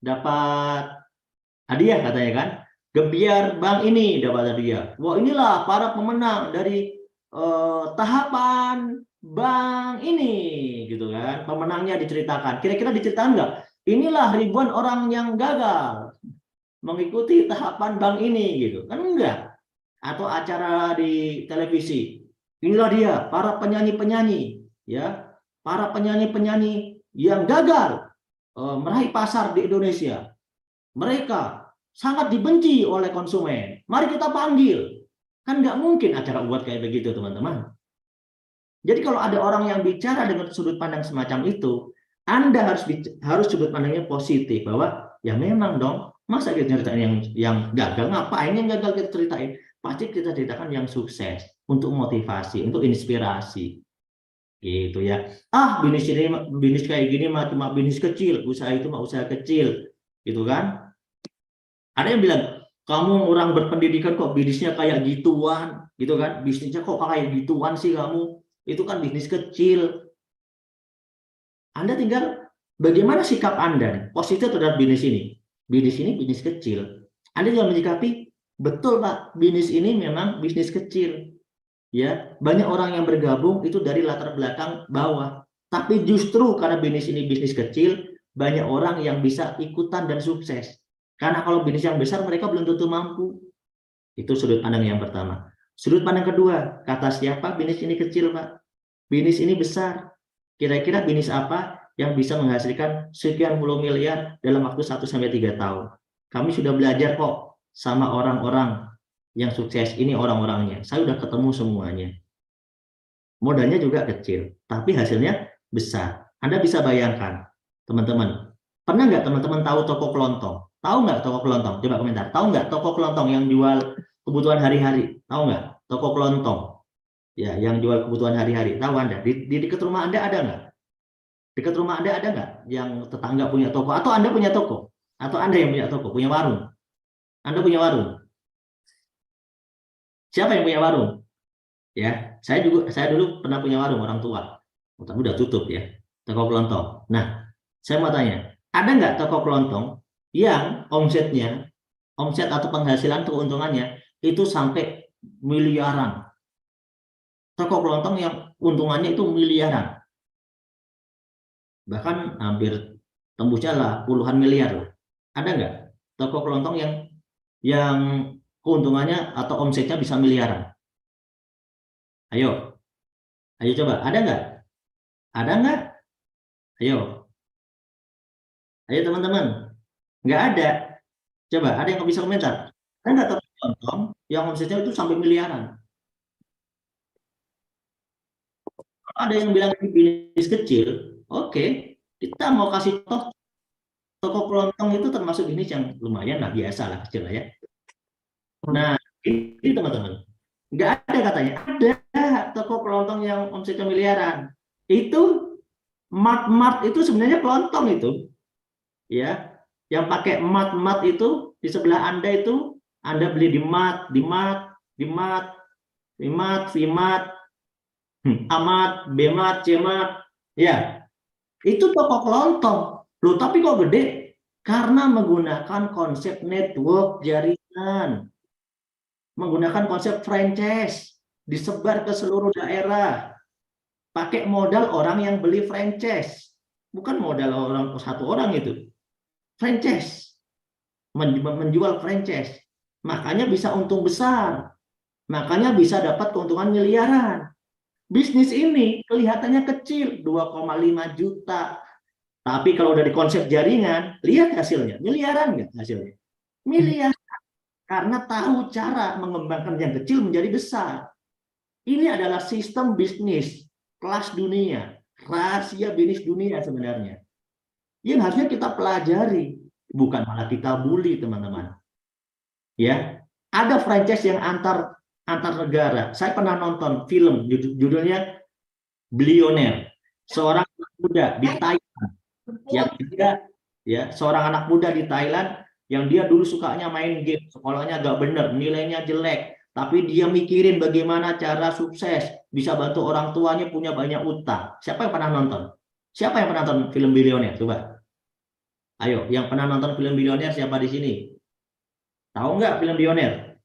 Dapat hadiah katanya kan. Gebiar bank ini dapat hadiah. Wah, inilah para pemenang dari tahapan bank ini gitu kan. Pemenangnya diceritakan. Kira-kira diceritakan nggak? Inilah ribuan orang yang gagal mengikuti tahapan bank ini gitu. Kan enggak. Atau acara di televisi. Inilah dia para penyanyi-penyanyi ya. Para penyanyi-penyanyi yang gagal meraih pasar di Indonesia. Mereka sangat dibenci oleh konsumen. Mari kita panggil. Kan nggak mungkin acara buat kayak begitu, teman-teman. Jadi kalau ada orang yang bicara dengan sudut pandang semacam itu, Anda harus sudut pandangnya positif, bahwa ya memang dong, masa kita ceritain yang gagal, ngapain yang gagal kita ceritain? Pasti kita ceritakan yang sukses, untuk motivasi, untuk inspirasi. Gitu ya. Bisnis kayak gini mah cuma bisnis kecil, usaha itu mah usaha kecil. Gitu kan? Ada yang bilang, kamu orang berpendidikan kok bisnisnya kayak gituan, gitu kan? Bisnisnya kok kayak gituan sih kamu? Itu kan bisnis kecil. Anda tinggal bagaimana sikap Anda positif terhadap bisnis ini. Bisnis ini bisnis kecil. Anda juga menyikapi, betul Pak, bisnis ini memang bisnis kecil. Ya, banyak orang yang bergabung itu dari latar belakang bawah. Tapi justru karena bisnis ini bisnis kecil, banyak orang yang bisa ikutan dan sukses. Karena kalau bisnis yang besar mereka belum tentu mampu. Itu sudut pandang yang pertama. Sudut pandang kedua, kata siapa bisnis ini kecil, Pak? Bisnis ini besar. Kira-kira bisnis apa yang bisa menghasilkan sekian puluh miliar dalam waktu 1-3 tahun? Kami sudah belajar kok sama orang-orang yang sukses, ini orang-orangnya. Saya udah ketemu semuanya. Modalnya juga kecil, tapi hasilnya besar. Anda bisa bayangkan, teman-teman. Pernah nggak teman-teman tahu toko kelontong? Tahu nggak toko kelontong? Coba komentar. Tahu nggak toko kelontong yang jual kebutuhan hari-hari? Tahu nggak? Toko kelontong. Ya, yang jual kebutuhan hari-hari. Tahu Anda? Di dekat rumah Anda ada nggak? Dekat rumah Anda ada nggak yang tetangga punya toko? Atau Anda punya toko? Atau Anda yang punya toko, punya warung? Anda punya warung? Siapa yang punya warung? Ya, saya dulu pernah punya warung, orang tua. Tapi udah tutup ya, toko kelontong. Nah, saya mau tanya, ada nggak toko kelontong yang omset atau penghasilan keuntungannya itu sampai miliaran? Toko kelontong yang untungannya itu miliaran, bahkan hampir tembusnya lah puluhan miliar lah. Ada nggak toko kelontong yang keuntungannya atau omsetnya bisa miliaran? Ayo, ayo coba, ada nggak? Ada nggak? Ayo, ayo teman-teman. Nggak ada. Coba, ada yang bisa komentar? Ada nggak toko kelontong yang omsetnya itu sampai miliaran? Ada yang bilang ini bisnis kecil, oke. Kita mau kasih contoh, toko kelontong itu termasuk bisnis yang lumayan lah, biasa lah, kecil lah ya. Nah, ini teman-teman. Nggak ada katanya. Ada toko kelontong yang omsetnya miliaran. Itu mat itu sebenarnya kelontong itu. Ya, yang pakai mat itu di sebelah Anda itu, Anda beli di mat, amat, bemat, cemat, ya, itu toko kelontong. Loh, tapi kok gede? Karena menggunakan konsep network jaringan, menggunakan konsep franchise, disebar ke seluruh daerah, pakai modal orang yang beli franchise, bukan modal orang satu orang itu. Franchise, menjual franchise, makanya bisa untung besar, makanya bisa dapat keuntungan miliaran. Bisnis ini kelihatannya kecil, 2,5 juta, tapi kalau dari konsep jaringan, lihat hasilnya, miliaran nggak hasilnya? Miliar, karena tahu cara mengembangkan yang kecil menjadi besar. Ini adalah sistem bisnis kelas dunia, rahasia bisnis dunia sebenarnya. Yang harusnya kita pelajari, bukan malah kita bully, teman-teman. Ya, ada franchise yang antar negara. Saya pernah nonton film judulnya Billionaire, seorang anak muda di Thailand yang dia, ya, seorang anak muda di Thailand yang dia dulu sukanya main game, sekolahnya gak bener, nilainya jelek, tapi dia mikirin bagaimana cara sukses, bisa bantu orang tuanya, punya banyak utang. Siapa yang pernah nonton? Siapa yang pernah nonton film Bilioner? Coba. Ayo, yang pernah nonton film Bilioner siapa di sini? Tahu nggak film Bilioner?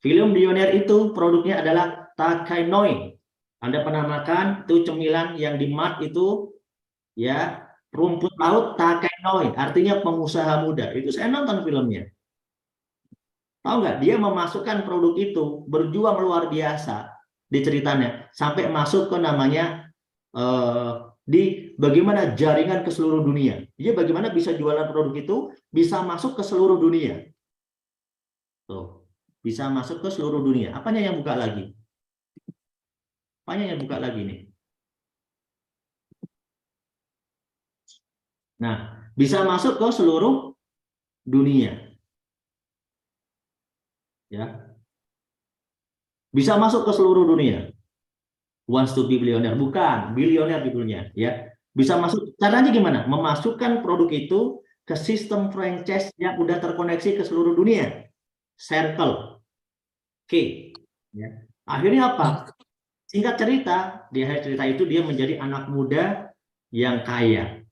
Film Bilioner itu produknya adalah Takanoi. Anda pernah makan itu cemilan yang di mart itu, ya, rumput laut Takanoi, artinya pengusaha muda. Itu saya nonton filmnya. Tahu nggak? Dia memasukkan produk itu, berjuang luar biasa di ceritanya, sampai masuk ke namanya di bagaimana jaringan ke seluruh dunia. Dia bagaimana bisa jualan produk itu, bisa masuk ke seluruh dunia. Tuh, bisa masuk ke seluruh dunia. Apanya yang buka lagi? Apanya yang buka lagi nih? Nah, bisa masuk ke seluruh dunia. Ya. Bisa masuk ke seluruh dunia. Wants to be billionaire, bukan bilioner judulnya, ya. Bisa masuk, caranya gimana? Memasukkan produk itu ke sistem franchise yang udah terkoneksi ke seluruh dunia. Circle K, ya. Akhirnya apa? Singkat cerita, di akhir cerita itu dia menjadi anak muda yang kaya.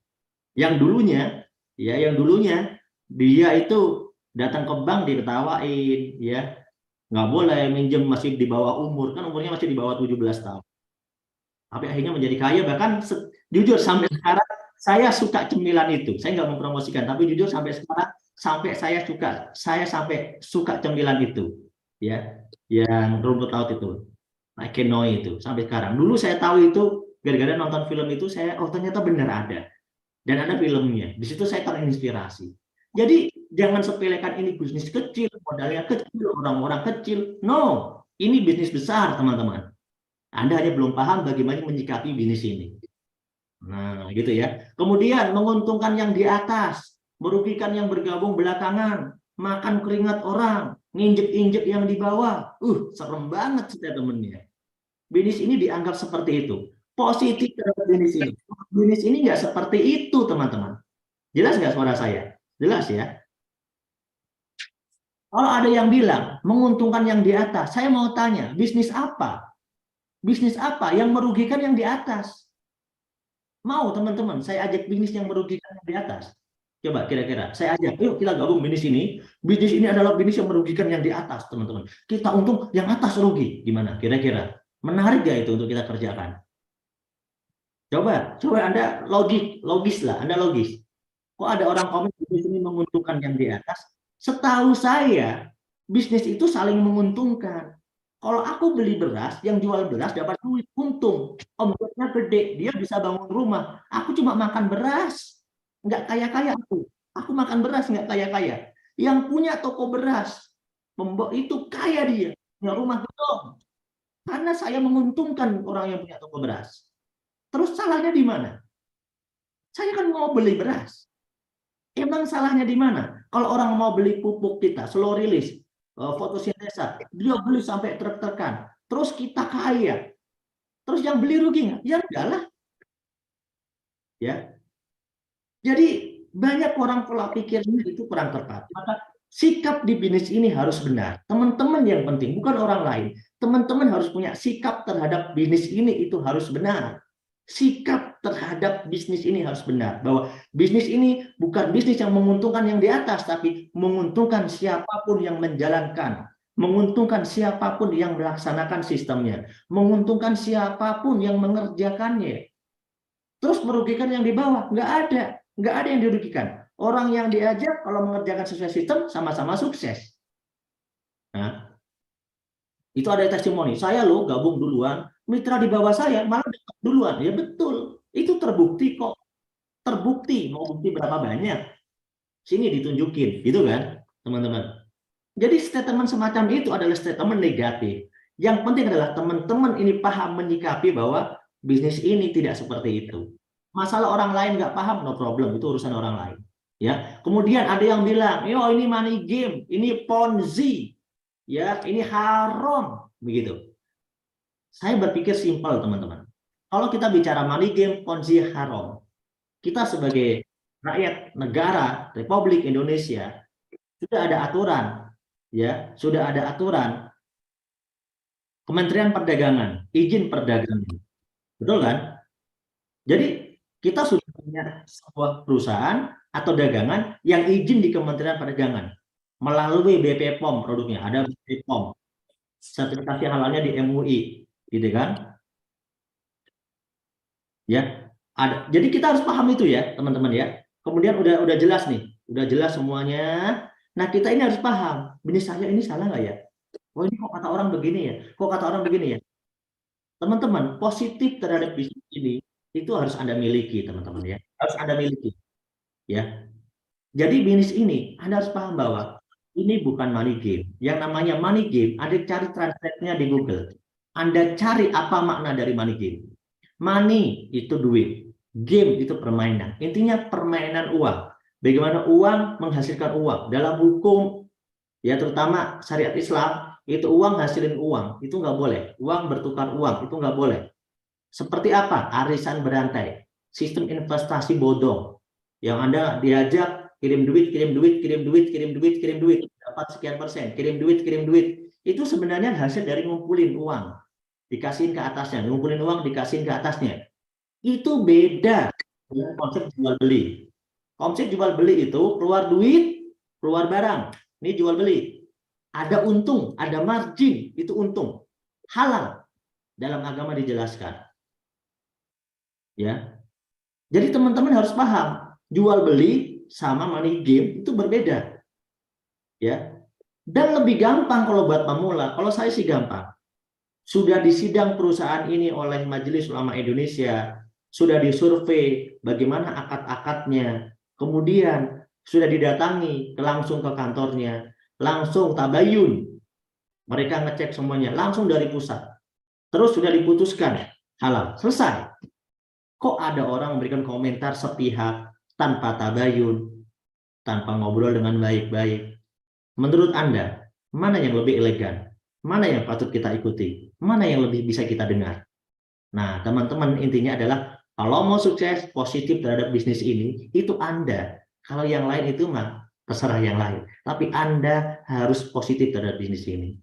Yang dulunya, ya, yang dulunya dia itu datang ke bank diketawain, ya, nggak boleh minjem, masih di bawah umur, kan umurnya masih di bawah 17 tahun. Tapi akhirnya menjadi kaya, bahkan jujur sampai sekarang saya suka cemilan itu. Saya nggak mempromosikan, tapi jujur sampai sekarang saya sampai suka cemilan itu, ya, yang rumput laut itu, Kenoi itu sampai sekarang. Dulu saya tahu itu gara-gara nonton film itu, saya oh ternyata benar ada, dan ada filmnya. Di situ saya terinspirasi. Jadi jangan sepelekan ini bisnis kecil, modalnya kecil, orang-orang kecil. No, ini bisnis besar, teman-teman. Anda hanya belum paham bagaimana menyikapi bisnis ini. Nah, gitu ya. Kemudian menguntungkan yang di atas, merugikan yang bergabung belakangan, makan keringat orang, nginjek-injek yang di bawah. Serem banget statementnya. Bisnis ini dianggap seperti itu. Positif terhadap bisnis ini. Bisnis ini nggak seperti itu, teman-teman. Jelas nggak suara saya? Jelas ya. Kalau ada yang bilang menguntungkan yang di atas, saya mau tanya, bisnis apa? Bisnis apa yang merugikan yang di atas? Mau teman-teman, saya ajak bisnis yang merugikan yang di atas. Coba kira-kira, saya ajak, yuk kita gabung bisnis ini. Bisnis ini adalah bisnis yang merugikan yang di atas, teman-teman. Kita untung, yang atas rugi. Gimana? Kira-kira. Menarik gak itu untuk kita kerjakan? Coba Anda logis lah, Anda logis. Kok ada orang komen bisnis ini menguntungkan yang di atas? Setahu saya, bisnis itu saling menguntungkan. Kalau aku beli beras, yang jual beras dapat duit, untung. Omsetnya gede, dia bisa bangun rumah. Aku cuma makan beras, nggak kaya-kaya aku. Aku makan beras, nggak kaya-kaya. Yang punya toko beras, itu kaya dia, punya rumah gedung. Karena saya menguntungkan orang yang punya toko beras. Terus salahnya di mana? Saya kan mau beli beras. Emang salahnya di mana? Kalau orang mau beli pupuk kita, slow release, fotosintesa, dia beli sampai truk-trukan. Terus kita kaya. Terus yang beli rugi nggak? Ya enggak lah. Ya. Jadi banyak orang pola pikirnya itu kurang tepat. Maka sikap di bisnis ini harus benar. Teman-teman yang penting, bukan orang lain. Teman-teman harus punya sikap terhadap bisnis ini itu harus benar. Sikap terhadap bisnis ini harus benar, bahwa bisnis ini bukan bisnis yang menguntungkan yang di atas, tapi menguntungkan siapapun yang menjalankan, menguntungkan siapapun yang melaksanakan sistemnya, menguntungkan siapapun yang mengerjakannya. Terus merugikan yang di bawah? Nggak ada yang dirugikan. Orang yang diajak kalau mengerjakan sesuai sistem sama-sama sukses. Nah, itu ada testimoni. Saya loh gabung duluan, mitra di bawah saya malah dapat duluan. Ya betul, itu terbukti kok. Terbukti, mau bukti berapa banyak? Sini ditunjukin, gitu kan, teman-teman. Jadi statement semacam itu adalah statement negatif. Yang penting adalah teman-teman ini paham menyikapi bahwa bisnis ini tidak seperti itu. Masalah orang lain nggak paham, no problem, itu urusan orang lain. Ya, kemudian ada yang bilang, yo ini money game, ini ponzi, ya ini haram, begitu. Saya berpikir simpel, teman-teman. Kalau kita bicara money game, ponzi, haram, kita sebagai rakyat negara Republik Indonesia sudah ada aturan, ya, sudah ada aturan. Kementerian Perdagangan, izin perdagangan, betul kan? Jadi kita sudah punya sebuah perusahaan atau dagangan yang izin di Kementerian Perdagangan melalui BPOM produknya, ada BPOM, sertifikasi halalnya di MUI, gitu kan? Ya, ada. Jadi kita harus paham itu ya, teman-teman ya. Kemudian udah jelas nih, udah jelas semuanya. Nah kita ini harus paham, ini saya ini salah nggak ya? Oh ini kok kata orang begini ya? Kok kata orang begini ya? Teman-teman, positif terhadap bisnis ini itu harus Anda miliki, teman-teman ya. Harus Anda miliki, ya. Jadi bisnis ini Anda harus paham bahwa ini bukan money game. Yang namanya money game, Anda cari translate-nya di Google. Anda cari apa makna dari money game. Money itu duit, game itu permainan. Intinya permainan uang. Bagaimana uang menghasilkan uang. Dalam hukum, ya terutama syariat Islam, itu uang hasilin uang. Itu nggak boleh. Uang bertukar uang, itu nggak boleh. Seperti apa? Arisan berantai. Sistem investasi bodong. Yang Anda diajak kirim duit, kirim duit, kirim duit, kirim duit, kirim duit. Dapat sekian persen. Kirim duit, kirim duit. Itu sebenarnya hasil dari ngumpulin uang. Dikasihin ke atasnya. Ngumpulin uang, dikasihin ke atasnya. Itu beda dengan konsep jual beli. Konsep jual beli itu keluar duit, keluar barang. Ini jual beli. Ada untung, ada margin, itu untung. Halal. Dalam agama dijelaskan. Ya. Jadi teman-teman harus paham, jual beli sama money game itu berbeda. Ya. Dan lebih gampang kalau buat pemula. Kalau saya sih gampang. Sudah disidang perusahaan ini oleh Majelis Ulama Indonesia, sudah disurvei bagaimana akad-akadnya, kemudian sudah didatangi langsung ke kantornya, langsung tabayun, mereka ngecek semuanya langsung dari pusat, terus sudah diputuskan halal, selesai. Kok ada orang memberikan komentar sepihak tanpa tabayun, tanpa ngobrol dengan baik-baik? Menurut Anda, mana yang lebih elegan? Mana yang patut kita ikuti? Mana yang lebih bisa kita dengar? Nah, teman-teman, intinya adalah kalau mau sukses positif terhadap bisnis ini, itu Anda. Kalau yang lain itu mah terserah yang lain. Tapi Anda harus positif terhadap bisnis ini.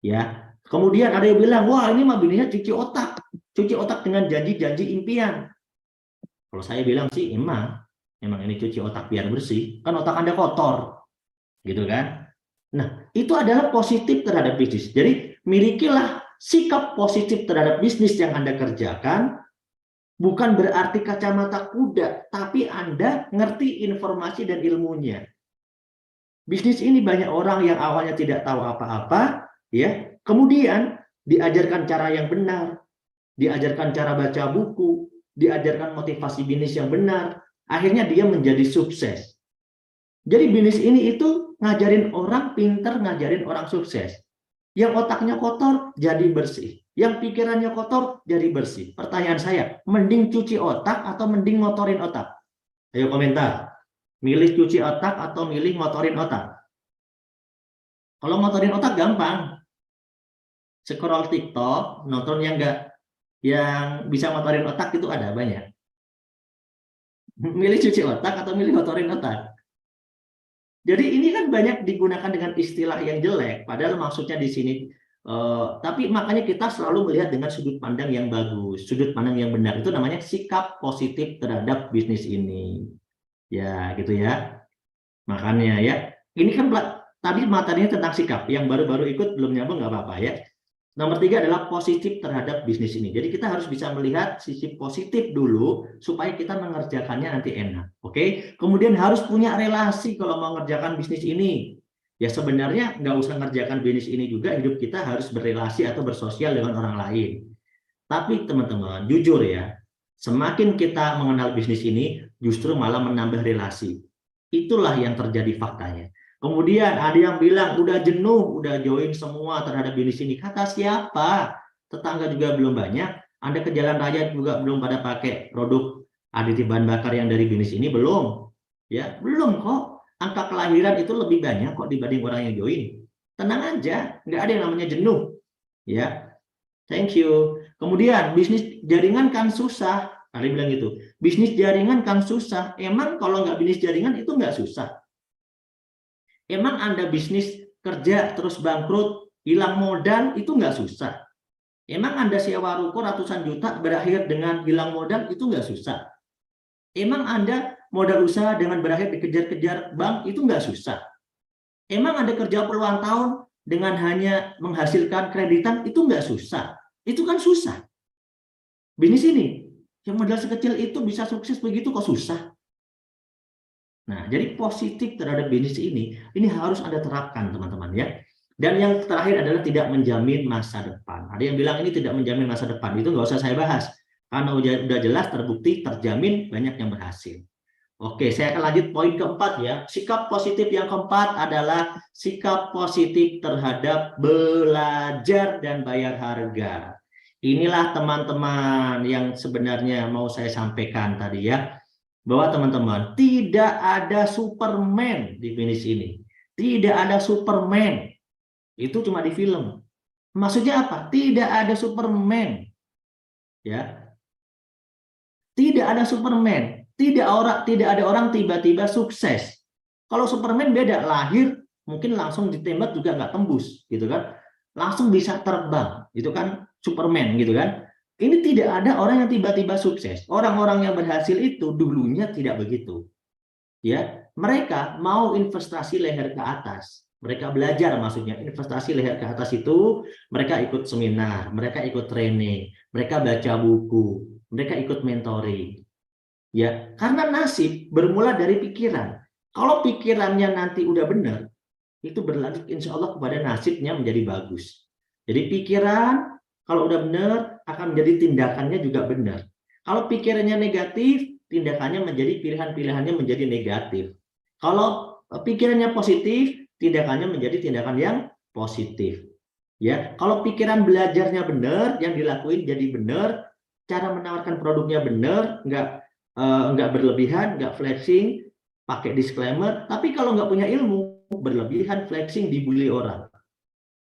Ya. Kemudian ada yang bilang, wah ini mah bisnisnya cuci otak. Cuci otak dengan janji-janji impian. Kalau saya bilang sih, emang ini cuci otak biar bersih. Kan otak Anda kotor. Gitu kan? Nah, itu adalah positif terhadap bisnis. Jadi, milikilah sikap positif terhadap bisnis yang Anda kerjakan, bukan berarti kacamata kuda, tapi Anda ngerti informasi dan ilmunya. Bisnis ini banyak orang yang awalnya tidak tahu apa-apa, ya, kemudian diajarkan cara yang benar, diajarkan cara baca buku, diajarkan motivasi bisnis yang benar, akhirnya dia menjadi sukses. Jadi bisnis ini itu ngajarin orang pinter, ngajarin orang sukses. Yang otaknya kotor, jadi bersih. Yang pikirannya kotor, jadi bersih. Pertanyaan saya, mending cuci otak atau mending ngotorin otak? Ayo komentar. Milih cuci otak atau milih ngotorin otak? Kalau ngotorin otak gampang. Scroll TikTok, nonton yang bisa ngotorin otak itu ada banyak. Milih cuci otak atau milih ngotorin otak? Jadi ini kan banyak digunakan dengan istilah yang jelek, padahal maksudnya di sini. Tapi makanya kita selalu melihat dengan sudut pandang yang bagus, sudut pandang yang benar. Itu namanya sikap positif terhadap bisnis ini. Ya, gitu ya. Makanya ya, ini kan tadi materinya tentang sikap. Yang baru-baru ikut belum nyambung nggak apa-apa ya. Nomor 3 adalah positif terhadap bisnis ini. Jadi kita harus bisa melihat sisi positif dulu supaya kita mengerjakannya nanti enak. Oke? Kemudian harus punya relasi kalau mau mengerjakan bisnis ini. Ya sebenarnya nggak usah ngerjakan bisnis ini juga, hidup kita harus berrelasi atau bersosial dengan orang lain. Tapi teman-teman, jujur ya, semakin kita mengenal bisnis ini, justru malah menambah relasi. Itulah yang terjadi faktanya. Kemudian ada yang bilang udah jenuh, udah join semua terhadap bisnis ini. Kata siapa? Tetangga juga belum banyak. Anda ke jalan raya juga belum pada pakai produk aditif bahan bakar yang dari bisnis ini belum. Ya, belum kok. Angka kelahiran itu lebih banyak kok dibanding orang yang join. Tenang aja, nggak ada yang namanya jenuh. Ya, thank you. Kemudian bisnis jaringan kan susah. Kali bilang gitu. Bisnis jaringan kan susah. Emang kalau nggak bisnis jaringan itu nggak susah? Emang Anda bisnis kerja terus bangkrut, hilang modal, itu nggak susah. Emang Anda sewa ruko ratusan juta berakhir dengan hilang modal, itu nggak susah. Emang Anda modal usaha dengan berakhir dikejar-kejar bank, itu nggak susah. Emang Anda kerja puluhan tahun dengan hanya menghasilkan kreditan, itu nggak susah. Itu kan susah. Bisnis ini, yang modal sekecil itu bisa sukses begitu kok susah. Nah, jadi positif terhadap bisnis ini harus Anda terapkan, teman-teman ya. Dan yang terakhir adalah tidak menjamin masa depan. Ada yang bilang ini tidak menjamin masa depan, itu nggak usah saya bahas. Karena udah jelas terbukti, terjamin banyak yang berhasil. Oke, saya akan lanjut poin keempat ya. Sikap positif yang keempat adalah sikap positif terhadap belajar dan bayar harga. Inilah teman-teman yang sebenarnya mau saya sampaikan tadi ya. Bahwa teman-teman, tidak ada Superman di finish ini. Tidak ada Superman. Itu cuma di film. Maksudnya apa? Tidak ada Superman. Ya. Tidak ada Superman. Tidak ada orang tiba-tiba sukses. Kalau Superman beda, lahir mungkin langsung ditembak juga nggak tembus, gitu kan? Langsung bisa terbang, itu kan Superman, gitu kan? Ini tidak ada orang yang tiba-tiba sukses. Orang-orang yang berhasil itu dulunya tidak begitu. Ya, mereka mau investasi leher ke atas. Mereka belajar, maksudnya investasi leher ke atas itu mereka ikut seminar, mereka ikut training, mereka baca buku, mereka ikut mentoring. Ya, karena nasib bermula dari pikiran. Kalau pikirannya nanti udah benar, itu berlanjut insya Allah kepada nasibnya menjadi bagus. Jadi pikiran kalau udah benar akan menjadi tindakannya juga benar. Kalau pikirannya negatif, tindakannya menjadi pilihan-pilihannya menjadi negatif. Kalau pikirannya positif, tindakannya menjadi tindakan yang positif. Ya, kalau pikiran belajarnya benar, yang dilakuin jadi benar, cara menawarkan produknya benar, nggak berlebihan, nggak flexing, pakai disclaimer. Tapi kalau nggak punya ilmu, berlebihan, flexing, dibully orang,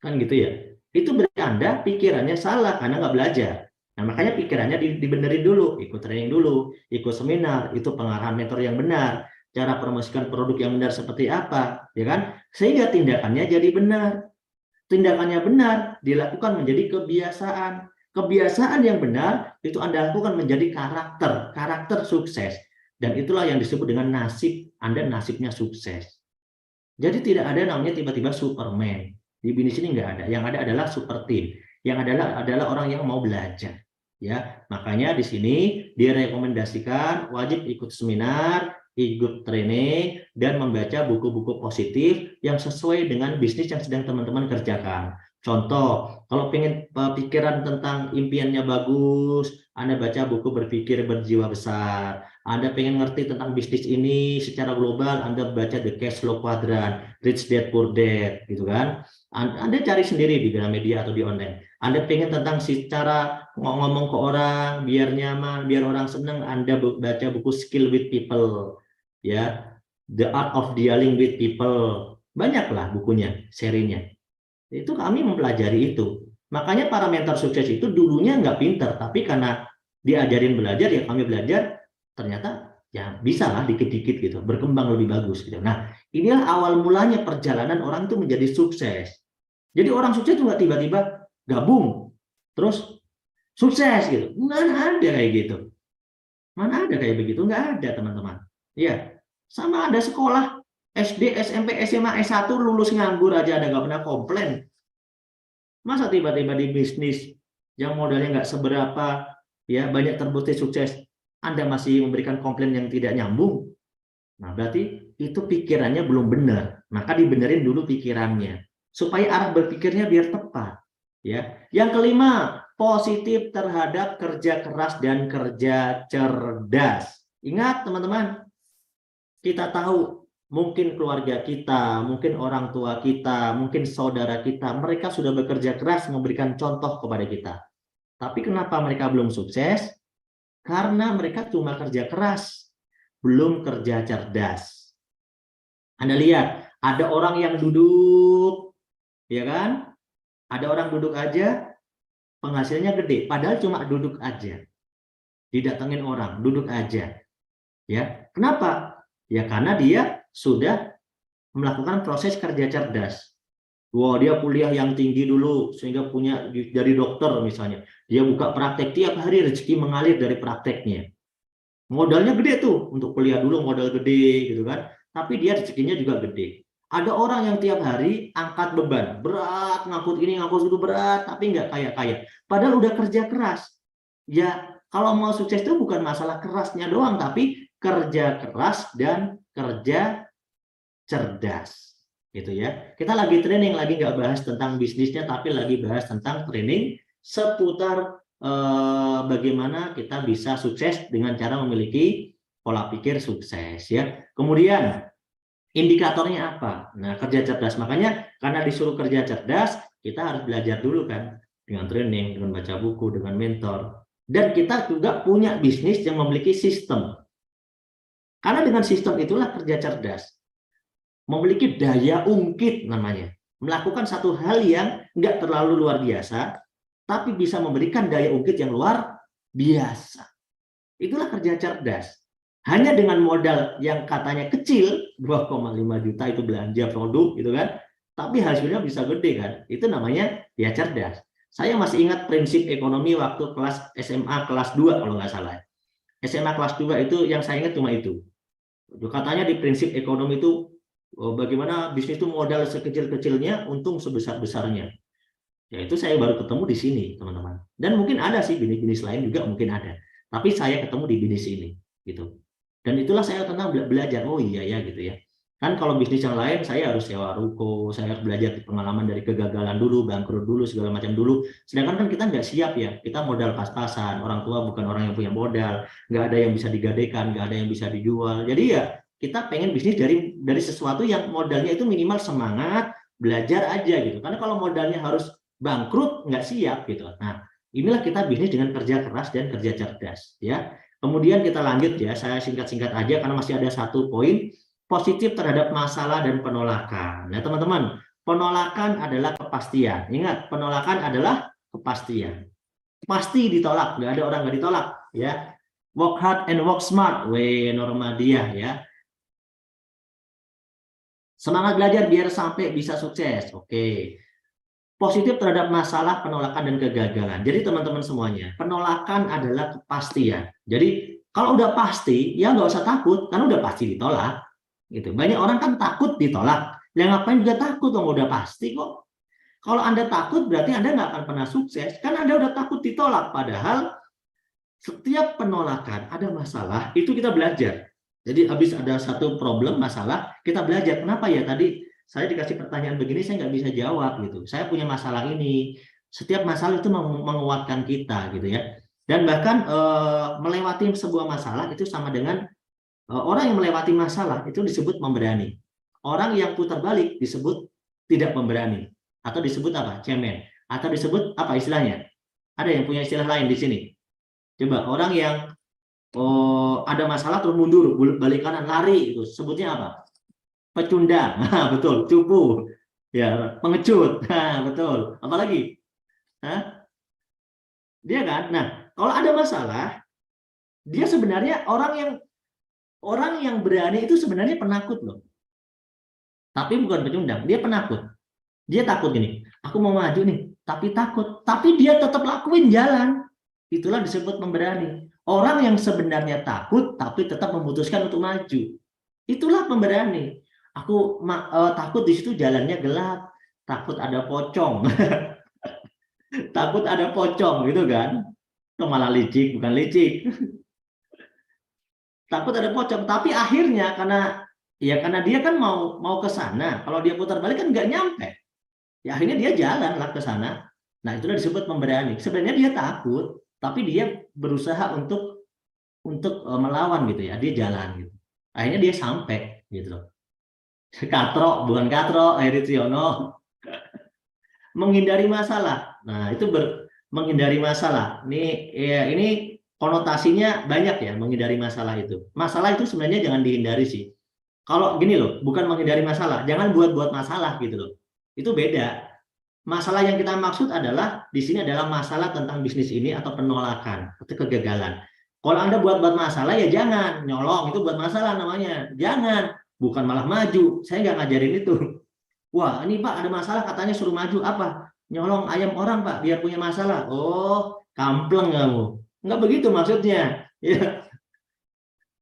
kan gitu ya. Itu berarti Anda pikirannya salah karena nggak belajar. Nah, makanya pikirannya dibenerin dulu, ikut training dulu, ikut seminar, itu pengarahan mentor yang benar, cara promosikan produk yang benar seperti apa, ya kan? Sehingga tindakannya jadi benar. Tindakannya benar, dilakukan menjadi kebiasaan. Kebiasaan yang benar itu Anda lakukan menjadi karakter sukses. Dan itulah yang disebut dengan nasib, Anda nasibnya sukses. Jadi tidak ada namanya tiba-tiba Superman. Di bisnis ini nggak ada. Yang ada adalah super team. Yang adalah orang yang mau belajar. Ya, makanya di sini direkomendasikan wajib ikut seminar, ikut training, dan membaca buku-buku positif yang sesuai dengan bisnis yang sedang teman-teman kerjakan. Contoh, kalau pengen pikiran tentang impiannya bagus, Anda baca buku Berpikir Berjiwa Besar. Anda pengen ngerti tentang bisnis ini secara global, Anda baca The Cash Flow Quadrant, Rich Dad Poor Dad, gitu kan. Anda cari sendiri di Gramedia atau di online. Anda pengen tentang cara ngomong ke orang, biar nyaman, biar orang senang, Anda baca buku Skill with People, ya, The Art of Dealing with People. Banyaklah bukunya, serinya. Itu kami mempelajari itu. Makanya para mentor sukses itu dulunya nggak pinter, tapi karena diajarin belajar, ya kami belajar, ternyata ya bisa lah dikit-dikit gitu, berkembang lebih bagus gitu. Nah, inilah awal mulanya perjalanan orang itu menjadi sukses. Jadi orang sukses itu nggak tiba-tiba gabung, terus sukses gitu. Nggak ada kayak gitu. Mana ada kayak begitu? Nggak ada, teman-teman. Ya, sama ada sekolah SD, SMP, SMA, S1 lulus nganggur aja ada nggak pernah komplain. Masa tiba-tiba di bisnis yang modalnya nggak seberapa, ya banyak terbukti sukses, Anda masih memberikan komplain yang tidak nyambung? Nah, berarti itu pikirannya belum benar. Maka dibenerin dulu pikirannya supaya arah berpikirnya biar tepat. Ya. Yang kelima, positif terhadap kerja keras dan kerja cerdas. Ingat teman-teman, kita tahu mungkin keluarga kita, mungkin orang tua kita, mungkin saudara kita, mereka sudah bekerja keras memberikan contoh kepada kita. Tapi kenapa mereka belum sukses? Karena mereka cuma kerja keras, belum kerja cerdas. Anda lihat, ada orang yang duduk, ya kan? Ada orang duduk aja, penghasilannya gede, padahal cuma duduk aja. Didatengin orang, duduk aja. Ya, kenapa? Ya karena dia sudah melakukan proses kerja cerdas. Wah, dia kuliah yang tinggi dulu sehingga punya dari dokter misalnya. Dia buka praktek tiap hari, rezeki mengalir dari prakteknya. Modalnya gede tuh untuk kuliah dulu, modal gede gitu kan. Tapi dia rezekinya juga gede. Ada orang yang tiap hari angkat beban berat, ngangkut ini ngangkut itu berat, tapi nggak kaya-kaya. Padahal udah kerja keras. Ya, kalau mau sukses itu bukan masalah kerasnya doang, tapi kerja keras dan kerja cerdas, gitu ya. Kita lagi training, lagi nggak bahas tentang bisnisnya, tapi lagi bahas tentang training seputar bagaimana kita bisa sukses dengan cara memiliki pola pikir sukses, ya. Kemudian indikatornya apa? Nah, kerja cerdas. Makanya karena disuruh kerja cerdas, kita harus belajar dulu kan, dengan training, dengan baca buku, dengan mentor. Dan kita juga punya bisnis yang memiliki sistem. Karena dengan sistem itulah kerja cerdas. Memiliki daya ungkit namanya. Melakukan satu hal yang nggak terlalu luar biasa, tapi bisa memberikan daya ungkit yang luar biasa. Itulah kerja cerdas. Hanya dengan modal yang katanya kecil, 2,5 juta itu belanja produk gitu kan, tapi hasilnya bisa gede kan. Itu namanya ya cerdas. Saya masih ingat prinsip ekonomi waktu kelas SMA kelas 2 kalau nggak salah. SMA kelas 2 itu yang saya ingat cuma itu. Katanya di prinsip ekonomi itu bagaimana bisnis itu modal sekecil-kecilnya, untung sebesar-besarnya. Ya itu saya baru ketemu di sini, teman-teman. Dan mungkin ada sih bisnis lain juga mungkin ada. Tapi saya ketemu di bisnis ini gitu. Dan itulah saya tentang belajar, oh iya ya gitu ya. Kan kalau bisnis yang lain saya harus sewa ruko, saya harus belajar pengalaman dari kegagalan dulu, bangkrut dulu, segala macam dulu. Sedangkan kan kita nggak siap ya, kita modal pas-pasan, orang tua bukan orang yang punya modal, nggak ada yang bisa digadaikan, nggak ada yang bisa dijual. Jadi ya kita pengen bisnis dari sesuatu yang modalnya itu minimal semangat, belajar aja gitu. Karena kalau modalnya harus bangkrut, nggak siap gitu. Nah, inilah kita bisnis dengan kerja keras dan kerja cerdas ya. Kemudian kita lanjut ya, saya singkat-singkat aja karena masih ada satu poin, positif terhadap masalah dan penolakan. Nah teman-teman, penolakan adalah kepastian. Ingat, penolakan adalah kepastian. Pasti ditolak, nggak ada orang nggak ditolak ya. Work hard and work smart, Normadiah ya. Semangat belajar biar sampai bisa sukses, oke. Positif terhadap masalah, penolakan, dan kegagalan. Jadi teman-teman semuanya, penolakan adalah kepastian. Jadi kalau udah pasti, ya nggak usah takut, karena udah pasti ditolak. Gitu. Banyak orang kan takut ditolak. Yang ngapain juga takut, dong udah pasti kok. Kalau Anda takut, berarti Anda nggak akan pernah sukses. Kan Anda udah takut ditolak. Padahal setiap penolakan ada masalah, itu kita belajar. Jadi habis ada satu problem, masalah, kita belajar. Kenapa ya tadi saya dikasih pertanyaan begini, saya nggak bisa jawab gitu. Saya punya masalah ini. Setiap masalah itu menguatkan kita gitu ya. Dan bahkan melewati sebuah masalah itu sama dengan orang yang melewati masalah itu disebut memberani. Orang yang putar balik disebut tidak memberani. Atau disebut apa? Cemen. Atau disebut apa istilahnya? Ada yang punya istilah lain di sini? Coba, orang yang ada masalah terus mundur, balik kanan, lari itu sebutnya apa? Pecundang, nah, betul, cupu, ya, pengecut, nah, betul. Apalagi, dia kan. Nah, kalau ada masalah, dia sebenarnya orang yang berani itu sebenarnya penakut loh. Tapi bukan pecundang, dia penakut. Dia takut gini, aku mau maju nih, tapi takut. Tapi dia tetap lakuin jalan. Itulah disebut pemberani. Orang yang sebenarnya takut, tapi tetap memutuskan untuk maju. Itulah pemberani. Aku takut di situ jalannya gelap, takut ada pocong, takut ada pocong gitu kan? Itu malah licik, bukan licik. Takut ada pocong, tapi akhirnya karena dia kan mau ke sana. Kalau dia putar balik kan nggak nyampe. Ya akhirnya dia jalan lah ke sana. Nah itulah disebut pemberani. Sebenarnya dia takut, tapi dia berusaha untuk melawan gitu ya. Dia jalan gitu. Akhirnya dia sampai gitu loh. Katro, bukan Katro, Heri Triyono. Menghindari masalah. Nah, itu menghindari masalah. Ini konotasinya banyak ya, menghindari masalah itu. Masalah itu sebenarnya jangan dihindari sih. Kalau gini loh, bukan menghindari masalah, jangan buat-buat masalah gitu loh. Itu beda. Masalah yang kita maksud adalah di sini adalah masalah tentang bisnis ini atau penolakan atau kegagalan. Kalau Anda buat-buat masalah ya jangan, nyolong itu buat masalah namanya. Jangan. bukan malah maju. Saya nggak ngajarin itu. Wah, ini Pak ada masalah katanya suruh maju apa? Nyolong ayam orang Pak biar punya masalah. Oh, kampleng kamu. Nggak begitu maksudnya. Ya,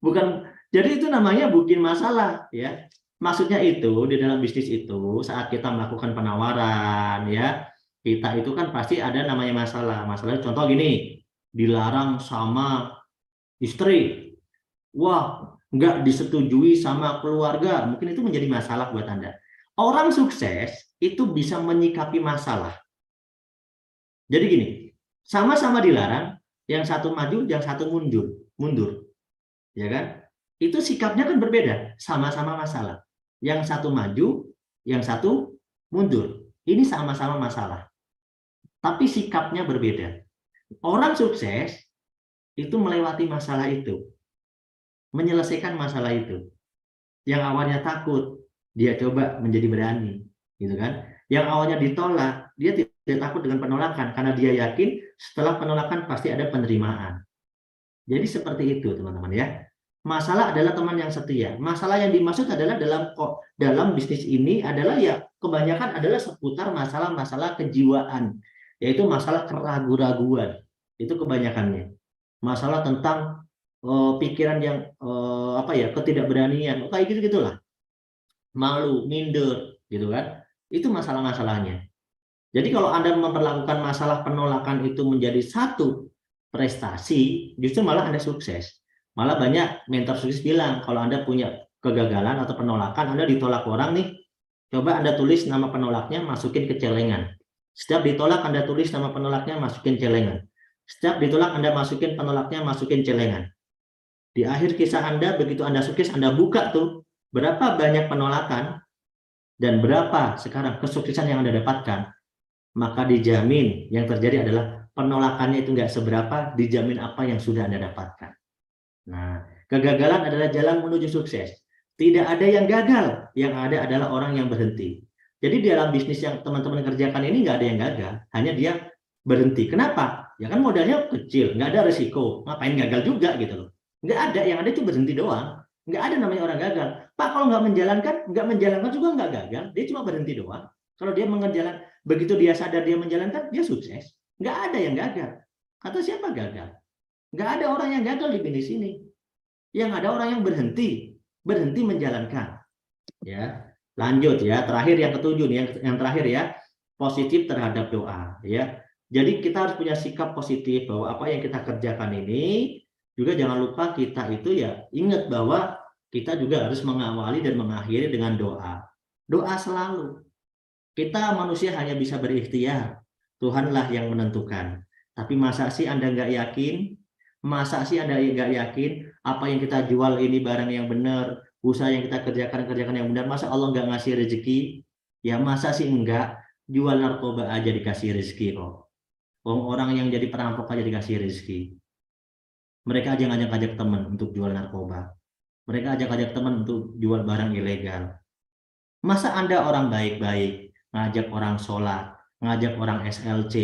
bukan. Jadi itu namanya bikin masalah, ya. Maksudnya itu di dalam bisnis itu saat kita melakukan penawaran, ya, kita itu kan pasti ada namanya masalah. Masalahnya contoh gini, dilarang sama istri. Wah, nggak disetujui sama keluarga. Mungkin itu menjadi masalah buat Anda. Orang sukses itu bisa menyikapi masalah. Jadi gini, sama-sama dilarang, yang satu maju, yang satu mundur, ya kan? Itu sikapnya kan berbeda, sama-sama masalah. Yang satu maju, yang satu mundur. Ini sama-sama masalah, tapi sikapnya berbeda. Orang sukses itu melewati masalah itu, menyelesaikan masalah itu. Yang awalnya takut, dia coba menjadi berani, gitu kan? Yang awalnya ditolak, dia tidak takut dengan penolakan karena dia yakin setelah penolakan pasti ada penerimaan. Jadi seperti itu, teman-teman ya. Masalah adalah teman yang setia. Masalah yang dimaksud adalah dalam bisnis ini adalah ya kebanyakan adalah seputar masalah-masalah kejiwaan, yaitu masalah keraguan-raguan. Itu kebanyakannya. Masalah tentang pikiran yang ketidakberanian, kayak gitu-gitulah. Malu, minder, gitu kan? Itu masalah-masalahnya. Jadi kalau Anda memperlakukan masalah penolakan itu menjadi satu prestasi, justru malah Anda sukses. Malah banyak mentor sukses bilang, kalau Anda punya kegagalan atau penolakan, Anda ditolak orang nih, coba Anda tulis nama penolaknya, masukin ke celengan. Setiap ditolak, Anda tulis nama penolaknya, masukin celengan. Setiap ditolak, Anda masukin penolaknya, masukin celengan. Di akhir kisah Anda, begitu Anda sukses, Anda buka tuh, berapa banyak penolakan, dan berapa sekarang kesuksesan yang Anda dapatkan, maka dijamin yang terjadi adalah penolakannya itu nggak seberapa, dijamin apa yang sudah Anda dapatkan. Nah, kegagalan adalah jalan menuju sukses. Tidak ada yang gagal, yang ada adalah orang yang berhenti. Jadi di dalam bisnis yang teman-teman kerjakan ini nggak ada yang gagal, hanya dia berhenti. Kenapa? Ya kan modalnya kecil, nggak ada risiko, ngapain gagal juga gitu loh. Nggak ada, yang ada itu berhenti doang. Nggak ada namanya orang gagal. Pak, kalau nggak menjalankan juga nggak gagal, dia cuma berhenti doang. Kalau dia mengerjakan, begitu dia sadar dia menjalankan, dia sukses. Nggak ada yang gagal. Kata siapa gagal? Nggak ada orang yang gagal di bisnis ini. Yang ada orang yang berhenti menjalankan. Ya, lanjut ya. Terakhir yang ketujuh nih, yang terakhir ya, positif terhadap doa. Ya, jadi kita harus punya sikap positif bahwa apa yang kita kerjakan ini juga jangan lupa kita itu ya ingat bahwa kita juga harus mengawali dan mengakhiri dengan doa. Doa selalu. Kita manusia hanya bisa berikhtiar. Tuhanlah yang menentukan. Tapi masa sih Anda nggak yakin? Masa sih Anda nggak yakin apa yang kita jual ini barang yang benar, usaha yang kita kerjakan yang benar, masa Allah nggak ngasih rezeki? Ya masa sih enggak? Jual narkoba aja dikasih rezeki kok. Orang yang jadi perampok aja dikasih rezeki. Mereka aja ngajak-ngajak teman untuk jual narkoba. Mereka ajak-ajak teman untuk jual barang ilegal. Masa Anda orang baik-baik, ngajak orang sholat, ngajak orang SLC,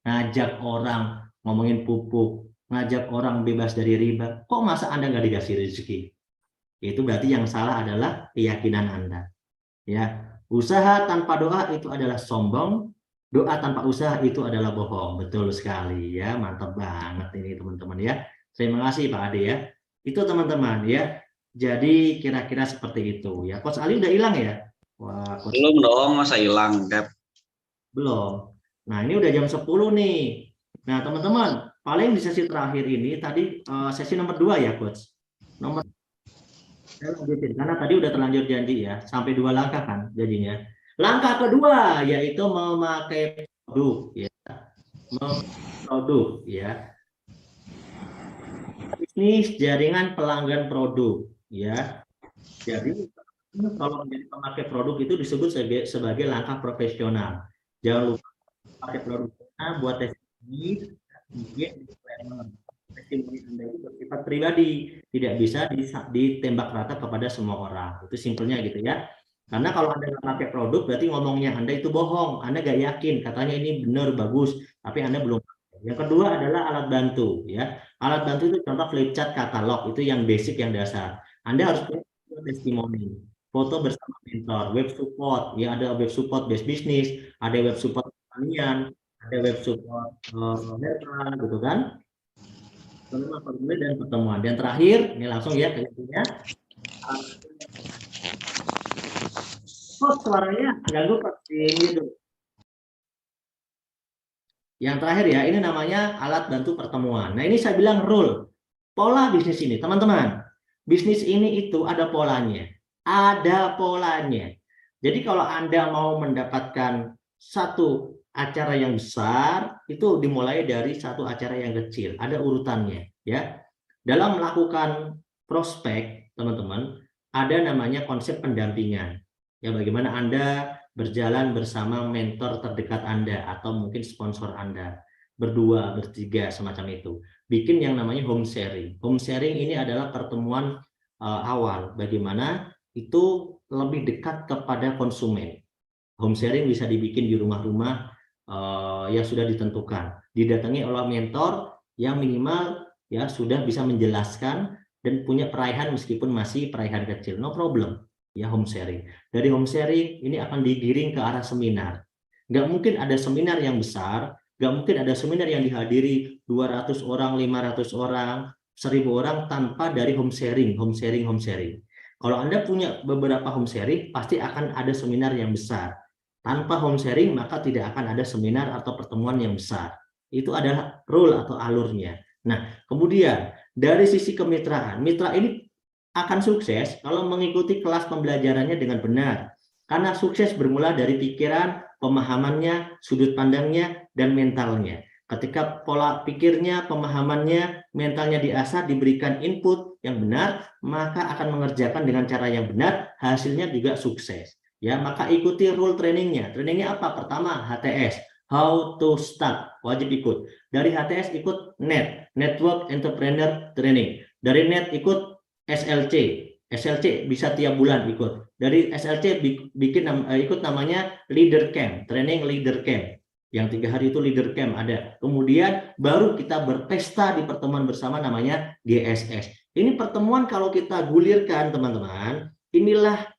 ngajak orang ngomongin pupuk, ngajak orang bebas dari riba, kok masa Anda nggak dikasih rezeki? Itu berarti yang salah adalah keyakinan Anda. Ya, usaha tanpa doa itu adalah sombong, doa tanpa usaha itu adalah bohong. Betul sekali ya, mantap banget ini teman-teman ya. Terima kasih Pak Ade ya. Itu teman-teman ya. Jadi kira-kira seperti itu ya. Coach Ali udah hilang ya? Wah, Coach... Belum dong, masa hilang, Cap? Belum. Nah, ini udah jam 10 nih. Nah, teman-teman, paling di sesi terakhir ini tadi sesi nomor 2 ya, Coach. Saya lanjutin karena tadi udah terlanjur janji ya, sampai 2 langkah kan jadinya. Langkah kedua yaitu memakai produk ya. Produk ya. Bisnis jaringan pelanggan produk ya. Jadi kalau menjadi pemakai produk itu disebut sebagai langkah profesional. Jangan lupa pakai produknya buat testimoni, testimoni Anda itu bersifat pribadi, tidak bisa ditembak rata kepada semua orang. Itu simpelnya gitu ya. Karena kalau Anda nggak pakai produk, berarti ngomongnya Anda itu bohong. Anda nggak yakin, katanya ini benar, bagus, tapi Anda belum. Yang kedua adalah alat bantu ya. Alat bantu itu contoh flipchart, katalog, itu yang basic, yang dasar. Anda harus punya testimoni. foto bersama mentor, web support, ya ada web support base bisnis, ada web support pertanian, ada web support netral, gitu kan? Pertemuan formulir dan pertemuan. Dan terakhir, ini langsung ya ke intinya. Oh, suaranya ganggu Pak di mute. Yang terakhir ya, ini namanya alat bantu pertemuan. Nah, ini saya bilang rule. Pola bisnis ini, teman-teman. Bisnis ini itu ada polanya. Ada polanya. Jadi kalau Anda mau mendapatkan satu acara yang besar, itu dimulai dari satu acara yang kecil. Ada urutannya, ya. Dalam melakukan prospek, teman-teman, ada namanya konsep pendampingan. Ya, bagaimana Anda berjalan bersama mentor terdekat Anda atau mungkin sponsor Anda. Berdua, bertiga, semacam itu. Bikin yang namanya home sharing. Home sharing ini adalah pertemuan awal. Bagaimana itu lebih dekat kepada konsumen. Home sharing bisa dibikin di rumah-rumah yang sudah ditentukan. Didatangi oleh mentor yang minimal ya sudah bisa menjelaskan dan punya peraihan meskipun masih peraihan kecil. No problem. Ya, home sharing. Dari home sharing ini akan digiring ke arah seminar. Nggak mungkin ada seminar yang besar, nggak mungkin ada seminar yang dihadiri 200 orang, 500 orang, 1000 orang tanpa dari home sharing, home sharing, home sharing. Kalau Anda punya beberapa home sharing, pasti akan ada seminar yang besar. Tanpa home sharing, maka tidak akan ada seminar atau pertemuan yang besar. Itu adalah rule atau alurnya. Nah, kemudian dari sisi kemitraan, mitra ini akan sukses kalau mengikuti kelas pembelajarannya dengan benar. Karena sukses bermula dari pikiran, pemahamannya, sudut pandangnya, dan mentalnya. Ketika pola pikirnya, pemahamannya, mentalnya diasah, diberikan input yang benar, maka akan mengerjakan dengan cara yang benar, hasilnya juga sukses. Ya, maka ikuti rule trainingnya. Trainingnya apa? Pertama, HTS. How to start. Wajib ikut. Dari HTS ikut NET. Network Entrepreneur Training. Dari NET ikut SLC. SLC bisa tiap bulan ikut. Dari SLC bikin ikut namanya Leader Camp, training Leader Camp. Yang 3 hari itu Leader Camp ada. Kemudian baru kita berpesta di pertemuan bersama namanya GSS. Ini pertemuan kalau kita gulirkan teman-teman, inilah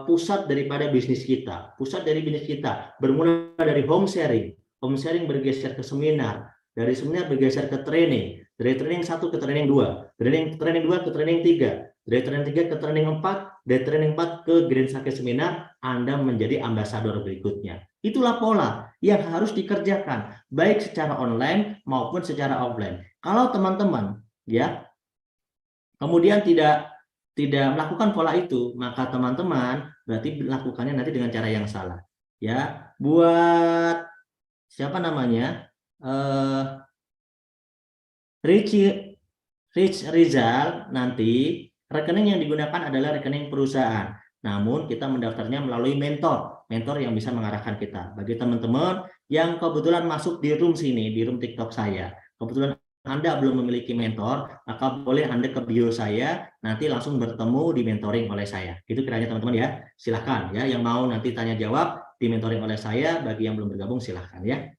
pusat daripada bisnis kita. Pusat dari bisnis kita bermula dari home sharing. Home sharing bergeser ke seminar. Dari seminar bergeser ke training. Dari training 1 ke training 2. Training 2 ke training 3. Dari training 3 ke training 4. Dari training 4 ke Grand Sake Seminar. Anda menjadi ambasador berikutnya. Itulah pola yang harus dikerjakan. Baik secara online maupun secara offline. Kalau teman-teman ya kemudian tidak melakukan pola itu, maka teman-teman berarti lakukannya nanti dengan cara yang salah. Ya, buat siapa namanya? Rich Rizal nanti rekening yang digunakan adalah rekening perusahaan. Namun kita mendaftarnya melalui mentor yang bisa mengarahkan kita. Bagi teman-teman yang kebetulan masuk di room sini, di room TikTok saya, kebetulan Anda belum memiliki mentor, maka boleh Anda ke bio saya, nanti langsung bertemu di mentoring oleh saya. Itu kiranya teman-teman ya. Silahkan ya, yang mau nanti tanya jawab di mentoring oleh saya, bagi yang belum bergabung silahkan ya.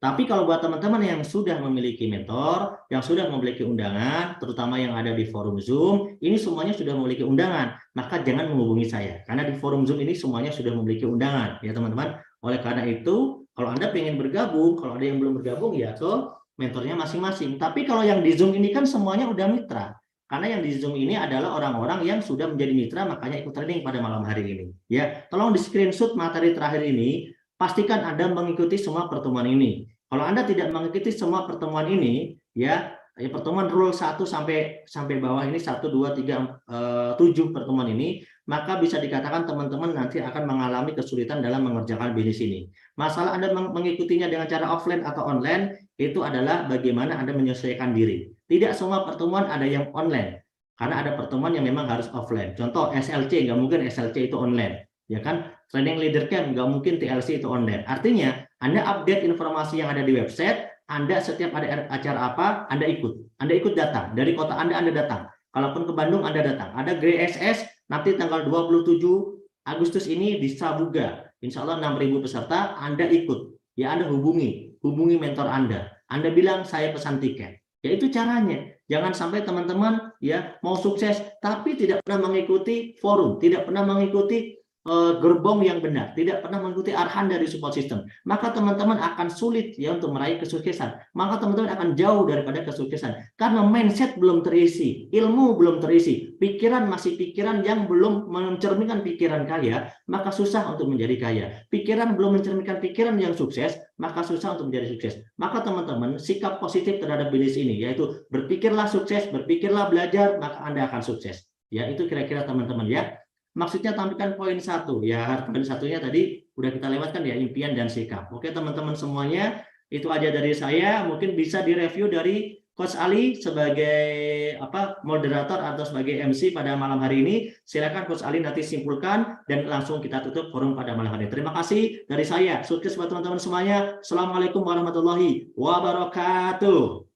Tapi kalau buat teman-teman yang sudah memiliki mentor, yang sudah memiliki undangan, terutama yang ada di forum Zoom, ini semuanya sudah memiliki undangan, maka jangan menghubungi saya. Karena di forum Zoom ini semuanya sudah memiliki undangan, ya teman-teman. Oleh karena itu, kalau Anda pengen bergabung, kalau ada yang belum bergabung, ya ke mentornya masing-masing. Tapi kalau yang di Zoom ini kan semuanya udah mitra. Karena yang di Zoom ini adalah orang-orang yang sudah menjadi mitra, makanya ikut training pada malam hari ini. Ya, tolong di screenshot materi terakhir ini, pastikan Anda mengikuti semua pertemuan ini. Kalau Anda tidak mengikuti semua pertemuan ini, ya pertemuan rule 1 sampai bawah ini 1, 2, 3, 7 pertemuan ini, maka bisa dikatakan teman-teman nanti akan mengalami kesulitan dalam mengerjakan bisnis ini. Masalah Anda mengikutinya dengan cara offline atau online, itu adalah bagaimana Anda menyesuaikan diri. Tidak semua pertemuan ada yang online, karena ada pertemuan yang memang harus offline. Contoh SLC, nggak mungkin SLC itu online. Ya kan, training leader camp nggak mungkin TLC itu online. Artinya Anda update informasi yang ada di website, Anda setiap ada acara apa, Anda ikut datang. Dari kota Anda datang. Kalaupun ke Bandung Anda datang. Ada GSS nanti tanggal 27 Agustus ini di Sabuga. Insya Allah 6.000 peserta, Anda ikut. Ya Anda hubungi mentor Anda. Anda bilang saya pesan tiket. Ya itu caranya. Jangan sampai teman-teman ya mau sukses tapi tidak pernah mengikuti forum, tidak pernah mengikuti gerbong yang benar, tidak pernah mengikuti arahan dari support system, maka teman-teman akan sulit ya untuk meraih kesuksesan. Maka teman-teman akan jauh daripada kesuksesan karena mindset belum terisi, ilmu belum terisi, pikiran masih pikiran yang belum mencerminkan pikiran kaya, maka susah untuk menjadi kaya. Pikiran belum mencerminkan pikiran yang sukses, maka susah untuk menjadi sukses. Maka teman-teman sikap positif terhadap bisnis ini yaitu berpikirlah sukses, berpikirlah belajar, maka Anda akan sukses. Ya, itu kira-kira teman-teman ya. Maksudnya tampilkan poin 1 ya, poin 1-nya tadi udah kita lewatkan ya, impian dan sikap. Oke teman-teman semuanya, itu aja dari saya. Mungkin bisa direview dari Coach Ali sebagai moderator atau sebagai MC pada malam hari ini. Silakan Coach Ali nanti simpulkan dan langsung kita tutup forum pada malam hari ini. Terima kasih dari saya. Sukses buat teman-teman semuanya. Assalamualaikum warahmatullahi wabarakatuh.